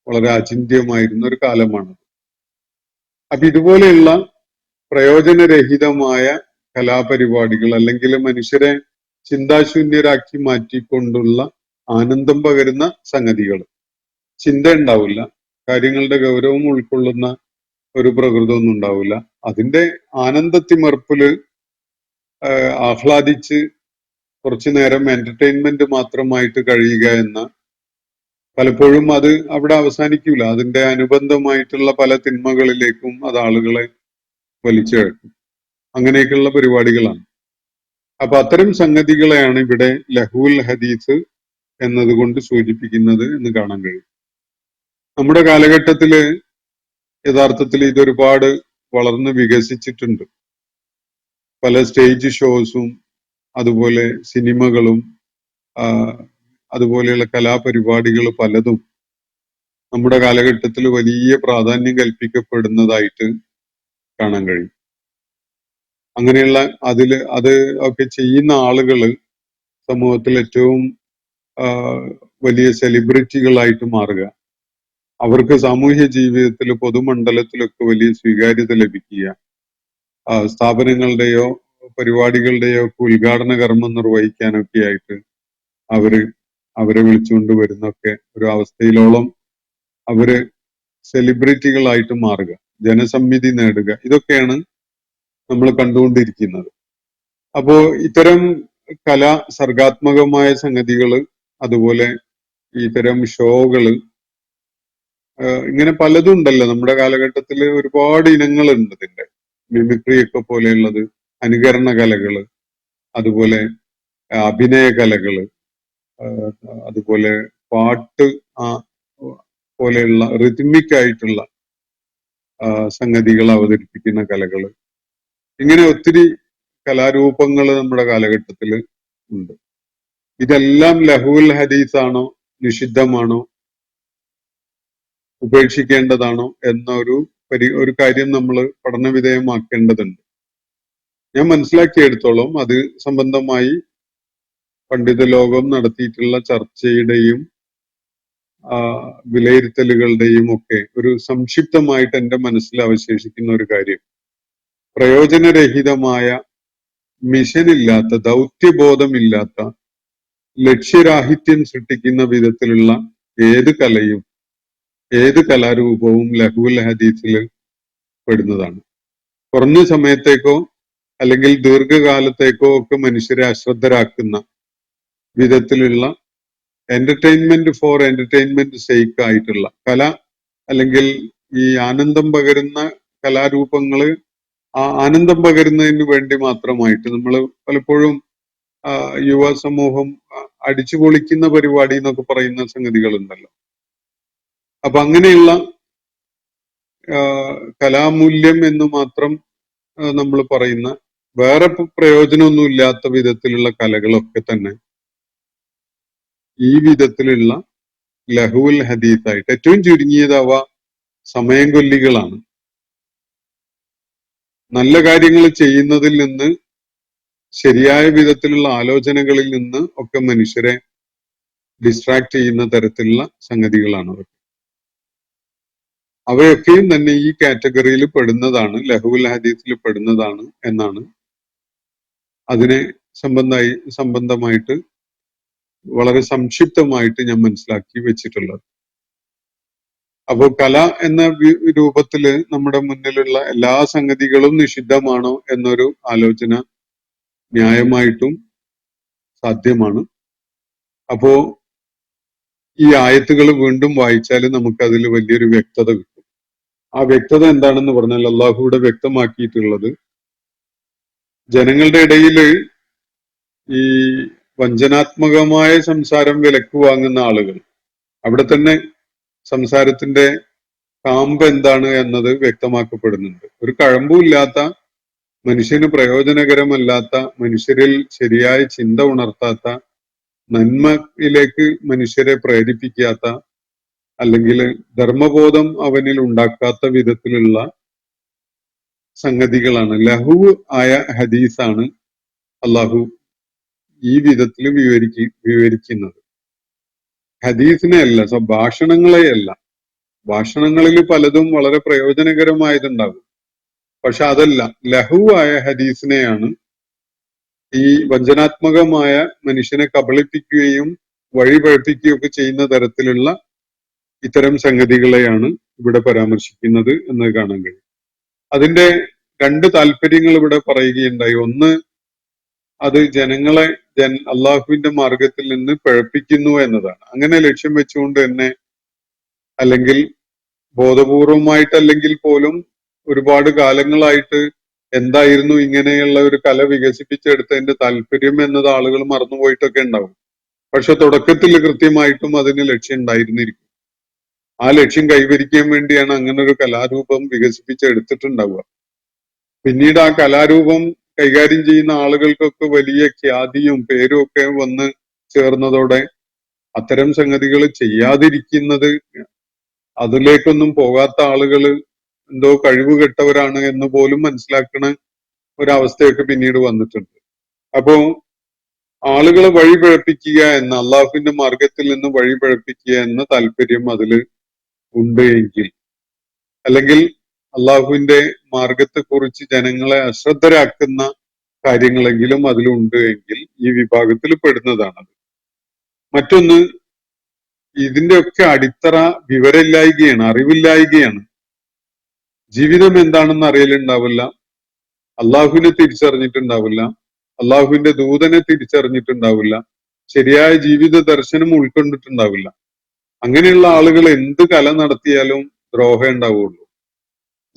വളരെ അചിന്ത്യമായിരുന്ന ഒരു കാലമാണ്. അപ്പൊ ഇതുപോലെയുള്ള പ്രയോജനരഹിതമായ കലാപരിപാടികൾ അല്ലെങ്കിൽ മനുഷ്യരെ ചിന്താശൂന്യരാക്കി മാറ്റിക്കൊണ്ടുള്ള ആനന്ദം പകരുന്ന സംഗതികൾ, ചിന്ത ഉണ്ടാവില്ല, കാര്യങ്ങളുടെ ഗൗരവം ഉൾക്കൊള്ളുന്ന ഒരു പ്രകൃതമൊന്നും ഉണ്ടാവില്ല, അതിന്റെ ആനന്ദത്തിമർപ്പില് ആഹ്ലാദിച്ച് കുറച്ചു നേരം എന്റർടൈൻമെന്റ് മാത്രമായിട്ട് കഴിയുക എന്ന, പലപ്പോഴും അത് അവിടെ അവസാനിക്കൂല, അതിന്റെ അനുബന്ധമായിട്ടുള്ള പല തിന്മകളിലേക്കും അത് ആളുകളെ വലിച്ചിഴക്കും. അങ്ങനെയൊക്കെയുള്ള പരിപാടികളാണ്. അപ്പൊ അത്തരം സംഗതികളെയാണ് ഇവിടെ ലഹ്വുൽ ഹദീസ് എന്നതുകൊണ്ട് സൂചിപ്പിക്കുന്നത് എന്ന് കാണാൻ കഴിയും. നമ്മുടെ കാലഘട്ടത്തില് യഥാർത്ഥത്തിൽ ഇതൊരുപാട് വളർന്ന് വികസിച്ചിട്ടുണ്ട്. പല സ്റ്റേജ് ഷോസും അതുപോലെ സിനിമകളും അതുപോലെയുള്ള കലാപരിപാടികൾ പലതും നമ്മുടെ കാലഘട്ടത്തിൽ വലിയ പ്രാധാന്യം കൽപ്പിക്കപ്പെടുന്നതായിട്ട് കാണാൻ കഴിയും. അങ്ങനെയുള്ള അത് ഒക്കെ ചെയ്യുന്ന ആളുകള് സമൂഹത്തിൽ ഏറ്റവും വലിയ സെലിബ്രിറ്റികളായിട്ട് മാറുക, അവർക്ക് സാമൂഹ്യ ജീവിതത്തിൽ പൊതുമണ്ഡലത്തിലൊക്കെ വലിയ സ്വീകാര്യത ലഭിക്കുക, സ്ഥാപനങ്ങളുടെയോ പരിപാടികളുടെയോ ഒക്കെ ഉദ്ഘാടന കർമ്മം നിർവഹിക്കാനൊക്കെ ആയിട്ട് അവരെ വിളിച്ചുകൊണ്ട് വരുന്നൊക്കെ ഒരു അവസ്ഥയിലോളം അവര് സെലിബ്രിറ്റികളായിട്ട് മാറുക, ജനസമ്മിതി നേടുക, ഇതൊക്കെയാണ് നമ്മൾ കണ്ടുകൊണ്ടിരിക്കുന്നത്. അപ്പോ ഇത്തരം സർഗാത്മകമായ സംഗതികള്, അതുപോലെ ഇത്തരം ഷോകള്, ഇങ്ങനെ പലതും ഉണ്ടല്ലോ നമ്മുടെ കാലഘട്ടത്തിൽ. ഒരുപാട് ഇനങ്ങളുണ്ട് ഇതിന്റെ. മിമിക്രി ഒക്കെ പോലെയുള്ളത്, അനുകരണ കലകള്, അതുപോലെ അഭിനയ കലകള്, അതുപോലെ പാട്ട് പോലെയുള്ള റിഥമിക് ആയിട്ടുള്ള സംഗതികൾ അവതരിപ്പിക്കുന്ന കലകള്, ഇങ്ങനെ ഒത്തിരി കലാരൂപങ്ങൾ നമ്മുടെ കാലഘട്ടത്തിൽ ഉണ്ട്. ഇതെല്ലാം ലഹ്വുൽ ഹദീസാണോ, നിഷിദ്ധമാണോ, ഉപേക്ഷിക്കേണ്ടതാണോ എന്ന ഒരു കാര്യം നമ്മൾ പഠനവിധേയമാക്കേണ്ടതുണ്ട്. ഞാൻ മനസ്സിലാക്കിയെടുത്തോളം അത് സംബന്ധമായി പണ്ഡിത ലോകം നടത്തിയിട്ടുള്ള ചർച്ചയുടെയും വിലയിരുത്തലുകളുടെയും ഒക്കെ ഒരു സംക്ഷിപ്തമായിട്ട് എന്റെ മനസ്സിൽ അവശേഷിക്കുന്ന ഒരു കാര്യം, പ്രയോജനരഹിതമായ, മിഷനില്ലാത്ത, ദൗത്യബോധമില്ലാത്ത, ലക്ഷ്യരാഹിത്യം സൃഷ്ടിക്കുന്ന വിധത്തിലുള്ള ഏത് കലയും ഏത് കലാരൂപവും ലഹുൽ ഹദീസിൽ പെടുന്നതാണ്. കുറഞ്ഞ സമയത്തേക്കോ അല്ലെങ്കിൽ ദീർഘകാലത്തേക്കോ ഒക്കെ മനുഷ്യരെ അശ്രദ്ധരാക്കുന്ന വിധത്തിലുള്ള എന്റർടൈൻമെന്റ് ഫോർ എന്റർടൈൻമെന്റ് സേക്ക് ആയിട്ടുള്ള കല, അല്ലെങ്കിൽ ഈ ആനന്ദം പകരുന്ന കലാരൂപങ്ങള് ആ ആനന്ദം പകരുന്നതിന് വേണ്ടി മാത്രമായിട്ട് നമ്മൾ പലപ്പോഴും യുവ സമൂഹം അടിച്ചു പൊളിക്കുന്ന പരിപാടി എന്നൊക്കെ പറയുന്ന സംഗതികളുണ്ടല്ലോ. അപ്പൊ അങ്ങനെയുള്ള കലാമൂല്യം എന്ന് മാത്രം നമ്മൾ പറയുന്ന വേറെ പ്രയോജനമൊന്നും ഇല്ലാത്ത വിധത്തിലുള്ള കലകളൊക്കെ തന്നെ ഈ വിധത്തിലുള്ള ലഹുൽ ഹദീസായിട്ട് ഏറ്റവും ചുരുങ്ങിയത് അവ സമയം കൊല്ലികളാണ്. നല്ല കാര്യങ്ങൾ ചെയ്യുന്നതിൽ നിന്ന്, ശരിയായ വിധത്തിലുള്ള ആലോചനകളിൽ നിന്ന് ഒക്കെ മനുഷ്യരെ ഡിസ്ട്രാക്ട് ചെയ്യുന്ന തരത്തിലുള്ള സംഗതികളാണ് അതൊക്കെ. അവയൊക്കെയും തന്നെ ഈ കാറ്റഗറിയിൽ പെടുന്നതാണ്, ലഹുൽ ഹദീസിൽ പെടുന്നതാണ് എന്നാണ് അതിനെ സംബന്ധമായിട്ട് വളരെ സംക്ഷിപ്തമായിട്ട് ഞാൻ മനസ്സിലാക്കി വെച്ചിട്ടുള്ളത്. അപ്പോൾ കല എന്ന രൂപത്തില് നമ്മുടെ മുന്നിലുള്ള എല്ലാ സംഗതികളും നിഷിദ്ധമാണോ എന്നൊരു ആലോചന ന്യായമായിട്ടും സാധ്യമാണ്. അപ്പോ ഈ ആയത്തുകൾ വീണ്ടും വായിച്ചാൽ നമുക്കതിൽ വലിയൊരു വ്യക്തത കിട്ടും. ആ വ്യക്തത എന്താണെന്ന് പറഞ്ഞാൽ അള്ളാഹുവിടെ വ്യക്തമാക്കിയിട്ടുള്ളത്, ജനങ്ങളുടെ ഇടയില് ഈ വഞ്ചനാത്മകമായ സംസാരം വിലക്ക് വാങ്ങുന്ന ആളുകൾ, അവിടെ തന്നെ സംസാരത്തിന്റെ കാമ്പ് എന്താണ് എന്നത് വ്യക്തമാക്കപ്പെടുന്നുണ്ട്. ഒരു കഴമ്പുമില്ലാത്ത, മനുഷ്യന് പ്രയോജനകരമല്ലാത്ത, മനുഷ്യരിൽ ശരിയായ ചിന്ത ഉണർത്താത്ത, നന്മയിലേക്ക് മനുഷ്യരെ പ്രേരിപ്പിക്കാത്ത, അല്ലെങ്കിൽ ധർമ്മബോധം അവനിൽ ഉണ്ടാക്കാത്ത വിധത്തിലുള്ള സംഗതികളാണ്. ലഹു ആയ ഹദീസാണ് അള്ളാഹു ഈ വിധത്തിൽ വിവരിക്കുന്നത്. ഹദീസിനെ അല്ല, ഭാഷണങ്ങളെയല്ല. ഭാഷണങ്ങളിൽ പലതും വളരെ പ്രയോജനകരമായതുണ്ടാകും, പക്ഷെ അതല്ല. ലഹു ആയ ഹദീസിനെയാണ് ഈ വഞ്ചനാത്മകമായ, മനുഷ്യനെ കബളിപ്പിക്കുകയും വഴിപഴപ്പിക്കുകയും ഒക്കെ ചെയ്യുന്ന തരത്തിലുള്ള ഇത്തരം സംഗതികളെയാണ് ഇവിടെ പരാമർശിക്കുന്നത് എന്ന് കാണാൻ കഴിയും. അതിന്റെ രണ്ട് താല്പര്യങ്ങൾ ഇവിടെ പറയുകയുണ്ടായി. ഒന്ന്, അത് ജനങ്ങളെ അള്ളാഹുവിന്റെ മാർഗത്തിൽ നിന്ന് പിഴപ്പിക്കുന്നു എന്നതാണ്. അങ്ങനെ ലക്ഷ്യം വെച്ചുകൊണ്ട് തന്നെ, അല്ലെങ്കിൽ ബോധപൂർവമായിട്ടല്ലെങ്കിൽ പോലും ഒരുപാട് കാലങ്ങളായിട്ട് എന്തായിരുന്നു ഇങ്ങനെയുള്ള ഒരു കല വികസിപ്പിച്ചെടുത്തതിന്റെ താല്പര്യം എന്നത് ആളുകൾ മറന്നുപോയിട്ടൊക്കെ ഉണ്ടാവും. പക്ഷെ തുടക്കത്തിൽ കൃത്യമായിട്ടും അതിന് ലക്ഷ്യം ഉണ്ടായിരുന്നിരിക്കും. ആ ലക്ഷ്യം കൈവരിക്കാൻ വേണ്ടിയാണ് അങ്ങനെ ഒരു കലാരൂപം വികസിപ്പിച്ചെടുത്തിട്ടുണ്ടാവുക. പിന്നീട് ആ കലാരൂപം കൈകാര്യം ചെയ്യുന്ന ആളുകൾക്കൊക്കെ വലിയ ഖ്യാതിയും പേരും ഒക്കെ വന്ന് ചേർന്നതോടെ അത്തരം സംഗതികൾ ചെയ്യാതിരിക്കുന്നത്, അതിലേക്കൊന്നും പോകാത്ത ആളുകൾ എന്തോ കഴിവുകെട്ടവരാണ് എന്ന് പോലും മനസ്സിലാക്കുന്ന ഒരവസ്ഥയൊക്കെ പിന്നീട് വന്നിട്ടുണ്ട്. അപ്പോ ആളുകളെ വഴിപഴപ്പിക്കുക എന്ന, അള്ളാഹുവിന്റെ മാർഗത്തിൽ നിന്ന് വഴിപഴപ്പിക്കുക എന്ന താല്പര്യം അതിൽ ഉണ്ട് എങ്കിൽ, അല്ലെങ്കിൽ അള്ളാഹുവിന്റെ മാർഗത്തെക്കുറിച്ച് ജനങ്ങളെ അശ്രദ്ധരാക്കുന്ന കാര്യങ്ങളെങ്കിലും അതിലുണ്ട് എങ്കിൽ ഈ വിഭാഗത്തിൽ പെടുന്നതാണത്. മറ്റൊന്ന്, ഇതിന്റെയൊക്കെ അടിത്തറ വിവരമില്ലായ്കയാണ്, അറിവില്ലായ്കയാണ്. ജീവിതം എന്താണെന്ന് അറിയലുണ്ടാവില്ല, അള്ളാഹുവിനെ തിരിച്ചറിഞ്ഞിട്ടുണ്ടാവില്ല, അള്ളാഹുവിന്റെ ദൂതനെ തിരിച്ചറിഞ്ഞിട്ടുണ്ടാവില്ല, ശരിയായ ജീവിത ദർശനം ഉൾക്കൊണ്ടിട്ടുണ്ടാവില്ല. അങ്ങനെയുള്ള ആളുകൾ എന്ത് കല നടത്തിയാലും ദ്രോഹം ഉണ്ടാവുള്ളൂ.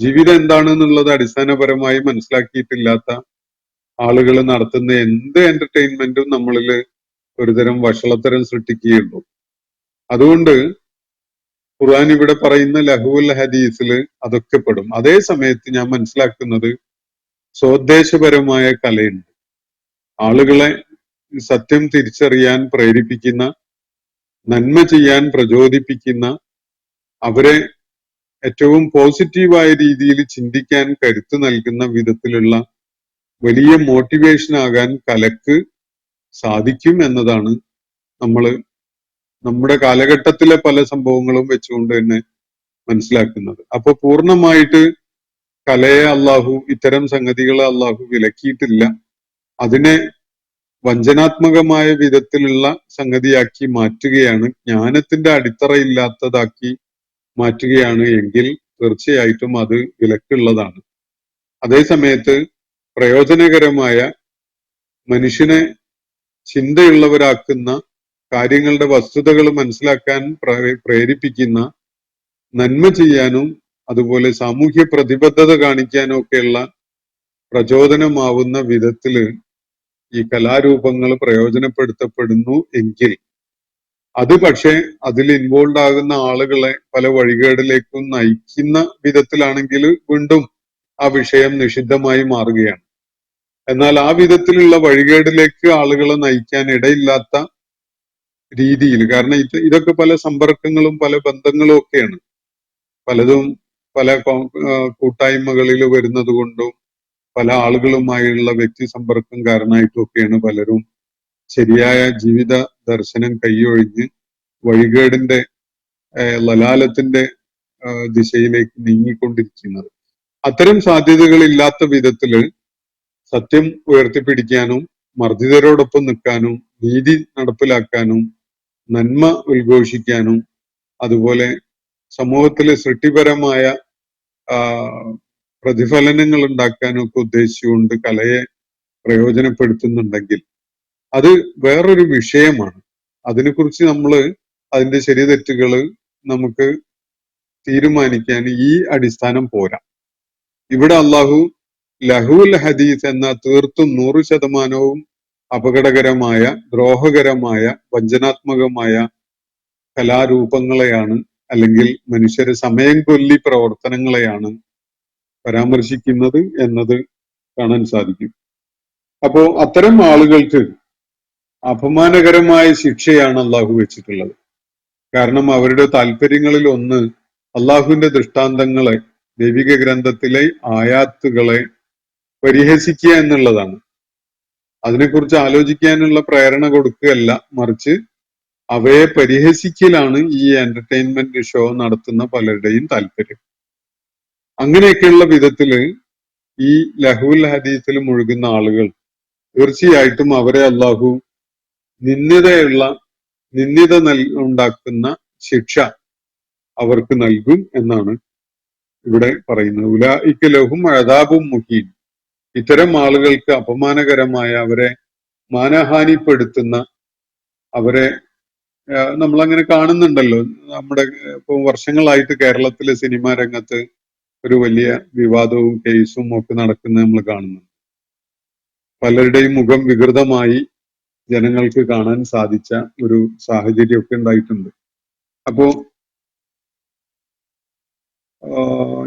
ജീവിതം എന്താണെന്നുള്ളത് അടിസ്ഥാനപരമായി മനസ്സിലാക്കിയിട്ടില്ലാത്ത ആളുകൾ നടത്തുന്ന എന്ത് എന്റർടൈൻമെന്റും നമ്മളിൽ ഒരുതരം വഷളത്തരം സൃഷ്ടിക്കുകയുള്ളൂ. അതുകൊണ്ട് ഖുർആൻ ഇവിടെ പറയുന്ന ലഹുൽ ഹദീസിൽ അതൊക്കെ പെടും. അതേ സമയത്ത് ഞാൻ മനസ്സിലാക്കുന്നത് സ്വോദ്ദേശപരമായ കലയുണ്ട്. ആളുകളെ സത്യം തിരിച്ചറിയാൻ പ്രേരിപ്പിക്കുന്ന, നന്മ ചെയ്യാൻ പ്രചോദിപ്പിക്കുന്ന, അവരെ ഏറ്റവും പോസിറ്റീവായ രീതിയിൽ ചിന്തിക്കാൻ കരുത്ത് നൽകുന്ന വിധത്തിലുള്ള വലിയ മോട്ടിവേഷൻ ആകാൻ കലക്ക് സാധിക്കും എന്നതാണ് നമ്മൾ നമ്മുടെ കാലഘട്ടത്തിലെ പല സംഭവങ്ങളും വെച്ചുകൊണ്ട് തന്നെ മനസ്സിലാക്കുന്നത്. അപ്പൊ പൂർണ്ണമായിട്ട് കലയെ അള്ളാഹു, ഇത്തരം സംഗതികളെ അള്ളാഹു വിലക്കിയിട്ടില്ല. അതിനെ വഞ്ചനാത്മകമായ വിധത്തിലുള്ള സംഗതിയാക്കി മാറ്റുകയാണ്, ജ്ഞാനത്തിന്റെ അടിത്തറയില്ലാത്തതാക്കി മാറ്റുകയാണ് എങ്കിൽ തീർച്ചയായിട്ടും അത് വിലക്കുള്ളതാണ്. അതേ സമയത്ത് പ്രയോജനകരമായ, മനുഷ്യനെ ചിന്തയുള്ളവരാക്കുന്ന, കാര്യങ്ങളുടെ വസ്തുതകൾ മനസ്സിലാക്കാൻ പ്രേരിപ്പിക്കുന്ന, നന്മ ചെയ്യാനും അതുപോലെ സാമൂഹ്യ പ്രതിബദ്ധത കാണിക്കാനും ഒക്കെയുള്ള പ്രചോദനമാവുന്ന വിധത്തില് ഈ കലാരൂപങ്ങൾ പ്രയോജനപ്പെടുത്തപ്പെടുന്നു എങ്കിൽ അത് പക്ഷേ അതിൽ ഇൻവോൾവ് ആകുന്ന ആളുകളെ പല വഴികേടിലേക്കും നയിക്കുന്ന വിധത്തിലാണെങ്കിൽ വീണ്ടും ആ വിഷയം നിഷിദ്ധമായി മാറുകയാണ്. എന്നാൽ ആ വിധത്തിലുള്ള വഴികേടിലേക്ക് ആളുകളെ നയിക്കാൻ ഇടയില്ലാത്ത രീതിയിൽ, കാരണം ഇതൊക്കെ പല സമ്പർക്കങ്ങളും പല ബന്ധങ്ങളും ഒക്കെയാണ്, പലതും പല കൂട്ടായ്മകളിൽ വരുന്നത് കൊണ്ടും പല ആളുകളുമായുള്ള വ്യക്തി സമ്പർക്കം കാരണമായിട്ടും ഒക്കെയാണ് പലരും ശരിയായ ജീവിത ദർശനം കൈയൊഴിഞ്ഞ് വഴികേടിന്റെ ലലാലത്തിന്റെ ദിശയിലേക്ക് നീങ്ങിക്കൊണ്ടിരിക്കുന്നത്. അത്തരം സാധ്യതകൾ ഇല്ലാത്ത വിധത്തില് സത്യം ഉയർത്തിപ്പിടിക്കാനും മർദ്ദിതരോടൊപ്പം നിൽക്കാനും നീതി നടപ്പിലാക്കാനും നന്മ ഉദ്ഘോഷിക്കാനും അതുപോലെ സമൂഹത്തിലെ സൃഷ്ടിപരമായ പ്രതിഫലനങ്ങൾ ഉണ്ടാക്കാനും ഒക്കെ ഉദ്ദേശിച്ചുകൊണ്ട് കലയെ പ്രയോജനപ്പെടുത്തുന്നുണ്ടെങ്കിൽ അത് വേറൊരു വിഷയമാണ്. അതിനെക്കുറിച്ച് നമ്മൾ അതിന്റെ ശരി തെറ്റുകൾ നമുക്ക് തീരുമാനിക്കാൻ ഈ അടിസ്ഥാനം പോരാ. ഇവിടെ അള്ളാഹു ലഹുൽ ഹദീസ് എന്ന തീർത്തും 100% അപകടകരമായ, ദ്രോഹകരമായ, വഞ്ചനാത്മകമായ കലാരൂപങ്ങളെയാണ്, അല്ലെങ്കിൽ മനുഷ്യരെ സമയം കൊല്ലി പ്രവർത്തനങ്ങളെയാണ് പരാമർശിക്കുന്നത് എന്നത് കാണാൻ സാധിക്കും. അപ്പോ അത്തരം ആളുകൾക്ക് അപമാനകരമായ ശിക്ഷയാണ് അള്ളാഹു വെച്ചിട്ടുള്ളത്. കാരണം അവരുടെ താല്പര്യങ്ങളിൽ ഒന്ന് അള്ളാഹുവിന്റെ ദൃഷ്ടാന്തങ്ങളെ, ദൈവിക ഗ്രന്ഥത്തിലെ ആയാത്തുകളെ പരിഹസിക്കുക എന്നുള്ളതാണ്. അതിനെക്കുറിച്ച് ആലോചിക്കാനുള്ള പ്രേരണ കൊടുക്കുകയല്ല, മറിച്ച് അവയെ പരിഹസിക്കലാണ് ഈ എന്റർടൈൻമെന്റ് ഷോ നടത്തുന്ന പലരുടെയും താല്പര്യം. അങ്ങനെയൊക്കെയുള്ള വിധത്തില് ഈ ലഹുൽ ഹദീസിൽ മുഴുകുന്ന ആളുകൾ തീർച്ചയായിട്ടും അവരെ അള്ളാഹു നിന്ദിത ഉണ്ടാക്കുന്ന ശിക്ഷ അവർക്ക് നൽകും എന്നാണ് ഇവിടെ പറയുന്നത്. ഉലൈക ലഹും അദാബും മുഹീൻ. ഇത്തരം ആളുകൾക്ക് അപമാനകരമായ, അവരെ മാനഹാനിപ്പെടുത്തുന്ന, അവരെ നമ്മളങ്ങനെ കാണുന്നുണ്ടല്ലോ. നമ്മുടെ ഇപ്പൊ വർഷങ്ങളായിട്ട് കേരളത്തിലെ സിനിമാ രംഗത്ത് ഒരു വലിയ വിവാദവും കേസും ഒക്കെ നടക്കുന്നത് നമ്മൾ കാണുന്നുണ്ട്. പലരുടെയും മുഖം വികൃതമായി ജനങ്ങൾക്ക് കാണാൻ സാധിച്ച ഒരു സാഹചര്യമൊക്കെ ഉണ്ടായിട്ടുണ്ട്. അപ്പോ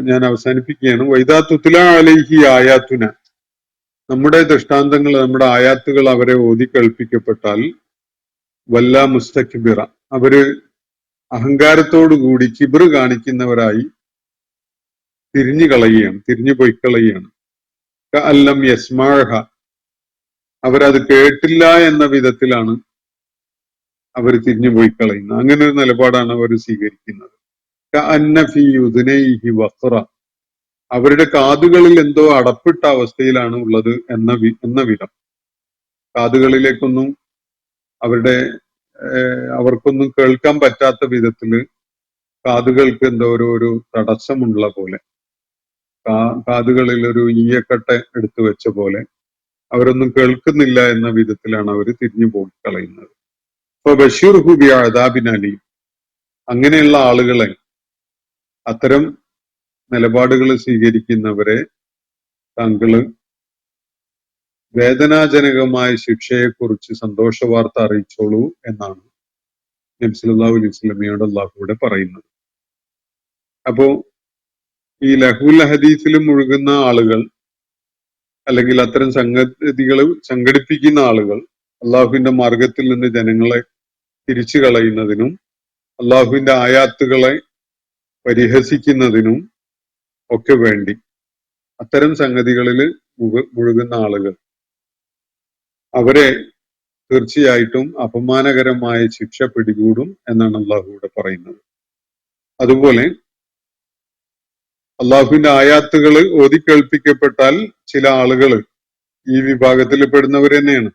ഞാൻ അവസാനിപ്പിക്കുകയാണ്. വൈദാ തുത്ലാ അലൈഹി ആയാത്തുന, നമ്മുടെ ദൃഷ്ടാന്തങ്ങൾ, നമ്മുടെ ആയാത്തുകൾ അവരെ ഓതി കേൾപ്പിക്കപ്പെട്ടാൽ വല്ല മുസ്തക്ബിറ, അവര് അഹങ്കാരത്തോടുകൂടി കിബിറ് കാണിക്കുന്നവരായി തിരിഞ്ഞു പോയിക്കളയുകയാണ്. അല്ലം യസ്മാഹ, അവരത് കേട്ടില്ല എന്ന വിധത്തിലാണ് അവർ തിരിഞ്ഞു പോയി കളയുന്നത്. അങ്ങനെ ഒരു നിലപാടാണ് അവർ സ്വീകരിക്കുന്നത്. അന്നഫി ഉദ്നൈഹി വഖറ, അവരുടെ കാതുകളിൽ എന്തോ അടപ്പിട്ട അവസ്ഥയിലാണ് ഉള്ളത് എന്ന വിധം. കാതുകളിലേക്കൊന്നും അവർക്കൊന്നും കേൾക്കാൻ പറ്റാത്ത വിധത്തില് കാതുകൾക്ക് എന്തോ ഒരു തടസ്സമുള്ള പോലെ, കാതുകളിൽ ഒരു ഈയക്കട്ട എടുത്തു വെച്ച പോലെ അവരൊന്നും കേൾക്കുന്നില്ല എന്ന വിധത്തിലാണ് അവർ തിരിഞ്ഞു പോയി കളയുന്നത്. അപ്പൊ ബഷീർഹു ബി അദാബിൻ അലീം, അങ്ങനെയുള്ള ആളുകളെ, അത്തരം നിലപാടുകൾ സ്വീകരിക്കുന്നവരെ താങ്കള് വേദനാജനകമായ ശിക്ഷയെക്കുറിച്ച് സന്തോഷ വാർത്ത അറിയിച്ചോളൂ എന്നാണ് നബി സല്ലല്ലാഹു അലൈഹി വസല്ലമയോട് അല്ലാഹു ഇവിടെ പറയുന്നത്. അപ്പോ ഈ ലഹുൽ ഹദീസിൽ മുഴുകുന്ന ആളുകൾ, അല്ലെങ്കിൽ അത്തരം സംഗതികൾ സംഘടിപ്പിക്കുന്ന ആളുകൾ അള്ളാഹുവിന്റെ മാർഗത്തിൽ നിന്ന് ജനങ്ങളെ തിരിച്ചു കളയുന്നതിനും അള്ളാഹുവിന്റെ ആയാത്തുകളെ പരിഹസിക്കുന്നതിനും ഒക്കെ വേണ്ടി അത്തരം സംഗതികളിൽ മുഴുകുന്ന ആളുകൾ, അവരെ തീർച്ചയായിട്ടും അപമാനകരമായ ശിക്ഷ പിടികൂടും എന്നാണ് അള്ളാഹു ഇവിടെ പറയുന്നത്. അതുപോലെ അള്ളാഹുവിന്റെ ആയാത്തുകൾ ഓതിക്കേൾപ്പിക്കപ്പെട്ടാൽ ചില ആളുകൾ ഈ വിഭാഗത്തിൽ പെടുന്നവർ തന്നെയാണ്.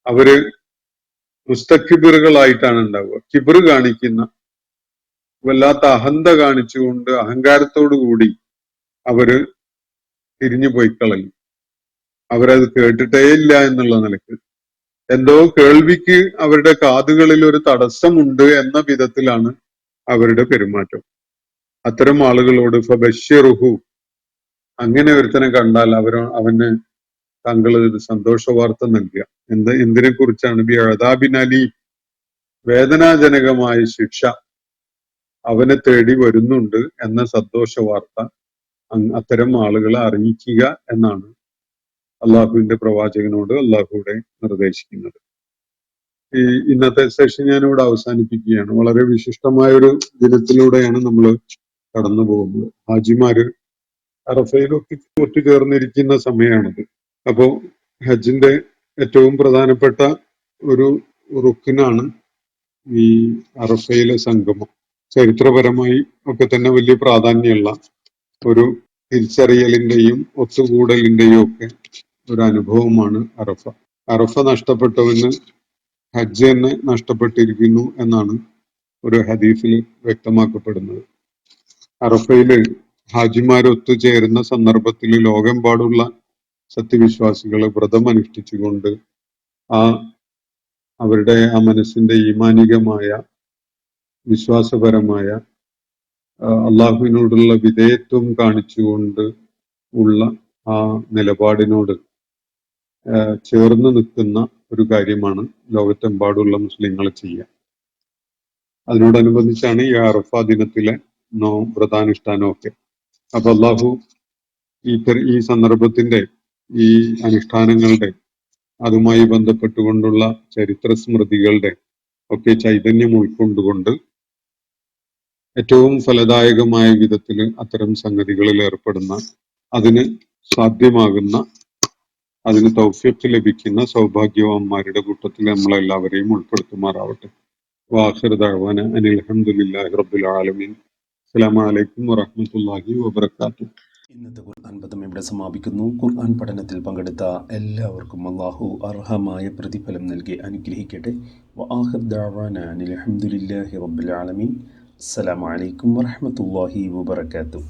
അവര് മുസ്തക്കിബിറുകളായിട്ടാണ് ഉണ്ടാവുക. കിബിർ കാണിക്കുന്ന, വല്ലാത്ത അഹന്ത കാണിച്ചുകൊണ്ട് അഹങ്കാരത്തോടു കൂടി അവര് തിരിഞ്ഞു പോയി കളയും. അവരത് കേട്ടിട്ടേ ഇല്ല എന്നുള്ള നിലക്ക്, എന്തോ കേൾവിക്ക് അവരുടെ കാതുകളിൽ ഒരു തടസ്സമുണ്ട് എന്ന വിധത്തിലാണ് അവരുടെ പെരുമാറ്റം. അത്തരം ആളുകളോട് ഫബശ്ശിറുഹു, അങ്ങനെ ഒരുത്തനെ കണ്ടാൽ അവന് താങ്കൾ സന്തോഷ വാർത്ത നൽകുക. എന്തിനെ കുറിച്ചാണ്? ബി അദാബിൻ വേദനാജനകമായ ശിക്ഷ അവനെ തേടി വരുന്നുണ്ട് എന്ന സന്തോഷ വാർത്ത അത്തരം ആളുകളെ അറിയിക്കുക എന്നാണ് അള്ളാഹുവിന്റെ പ്രവാചകനോട് അള്ളാഹുവിടെ നിർദ്ദേശിക്കുന്നത്. ഈ ഇന്നത്തെ സെഷൻ ഞാനിവിടെ അവസാനിപ്പിക്കുകയാണ്. വളരെ വിശിഷ്ടമായ ഒരു ദിനത്തിലൂടെയാണ് നമ്മൾ കടന്നു പോകുന്നത്. ഹാജിമാര് അറഫയിലൊക്കെ ഒത്തുചേർന്നിരിക്കുന്ന സമയമാണത്. അപ്പോ ഹജ്ജിന്റെ ഏറ്റവും പ്രധാനപ്പെട്ട ഒരു റുക്കിനാണ് ഈ അറഫയിലെ സംഗമം. ചരിത്രപരമായി ഒക്കെ തന്നെ വലിയ പ്രാധാന്യമുള്ള ഒരു തിരിച്ചറിയലിന്റെയും ഒത്തുകൂടലിന്റെയും ഒക്കെ ഒരു അനുഭവമാണ് അറഫ. അറഫ നഷ്ടപ്പെട്ടവന് ഹജ്ജ് തന്നെ നഷ്ടപ്പെട്ടിരിക്കുന്നു എന്നാണ് ഒരു ഹദീസിൽ വ്യക്തമാക്കപ്പെടുന്നത്. അറഫയില് ഹാജിമാർ ഒത്തുചേരുന്ന സന്ദർഭത്തിൽ ലോകമെമ്പാടുള്ള സത്യവിശ്വാസികൾ വ്രതം അനുഷ്ഠിച്ചുകൊണ്ട് അവരുടെ മനസ്സിന്റെ ഈമാനികമായ വിശ്വാസപരമായ അള്ളാഹുവിനോടുള്ള വിധേയത്വം കാണിച്ചുകൊണ്ട് ഉള്ള ആ നിലപാടിനോട് ചേർന്ന് നിൽക്കുന്ന ഒരു കാര്യമാണ് ലോകത്തെമ്പാടുള്ള മുസ്ലിങ്ങൾ ചെയ്യുക. അതിനോടനുബന്ധിച്ചാണ് ഈ അറഫ ദിനത്തിലെ വ്രതാനുഷ്ഠാനമൊക്കെ. അപ്പൊ അള്ളാഹു ഈ സന്ദർഭത്തിന്റെ ഈ അനുഷ്ഠാനങ്ങളുടെ അതുമായി ബന്ധപ്പെട്ടുകൊണ്ടുള്ള ചരിത്ര സ്മൃതികളുടെ ഒക്കെ ചൈതന്യം ഉൾക്കൊണ്ടുകൊണ്ട് ഏറ്റവും ഫലദായകമായ വിധത്തിൽ അത്തരം സംഗതികളിൽ ഏർപ്പെടുന്ന, അതിന് സാധ്യമാകുന്ന, അതിന് തൗഫീഖ് ലഭിക്കുന്ന സൗഭാഗ്യവാന്മാരുടെ കൂട്ടത്തിൽ നമ്മളെല്ലാവരെയും ഉൾപ്പെടുത്തുമാറാവട്ടെ. വാഖിർ ദഅ്വാന അനിൽ ഹംദുലില്ലാഹി റബ്ബിൽ ആലമീൻ. അസ്സലാമു അലൈക്കും വറഹ്മത്തുള്ളാഹി വബറകാതുഹു. ഇന്നത്തെ ഖുർആൻ പദം ഇവിടെ സമാപിക്കുന്നു. ഖുർആൻ പഠനത്തിൽ പങ്കെടുത്ത എല്ലാവർക്കും അല്ലാഹു അർഹമായ പ്രതിഫലം നൽകി അനുഗ്രഹിക്കട്ടെ. വആഖിർ ദഅ്വാന അനിൽ ഹംദുലില്ലാഹി റബ്ബിൽ ആലമീൻ. അസ്സലാമു അലൈക്കും വറഹ്മത്തുള്ളാഹി വബറകാതുഹു.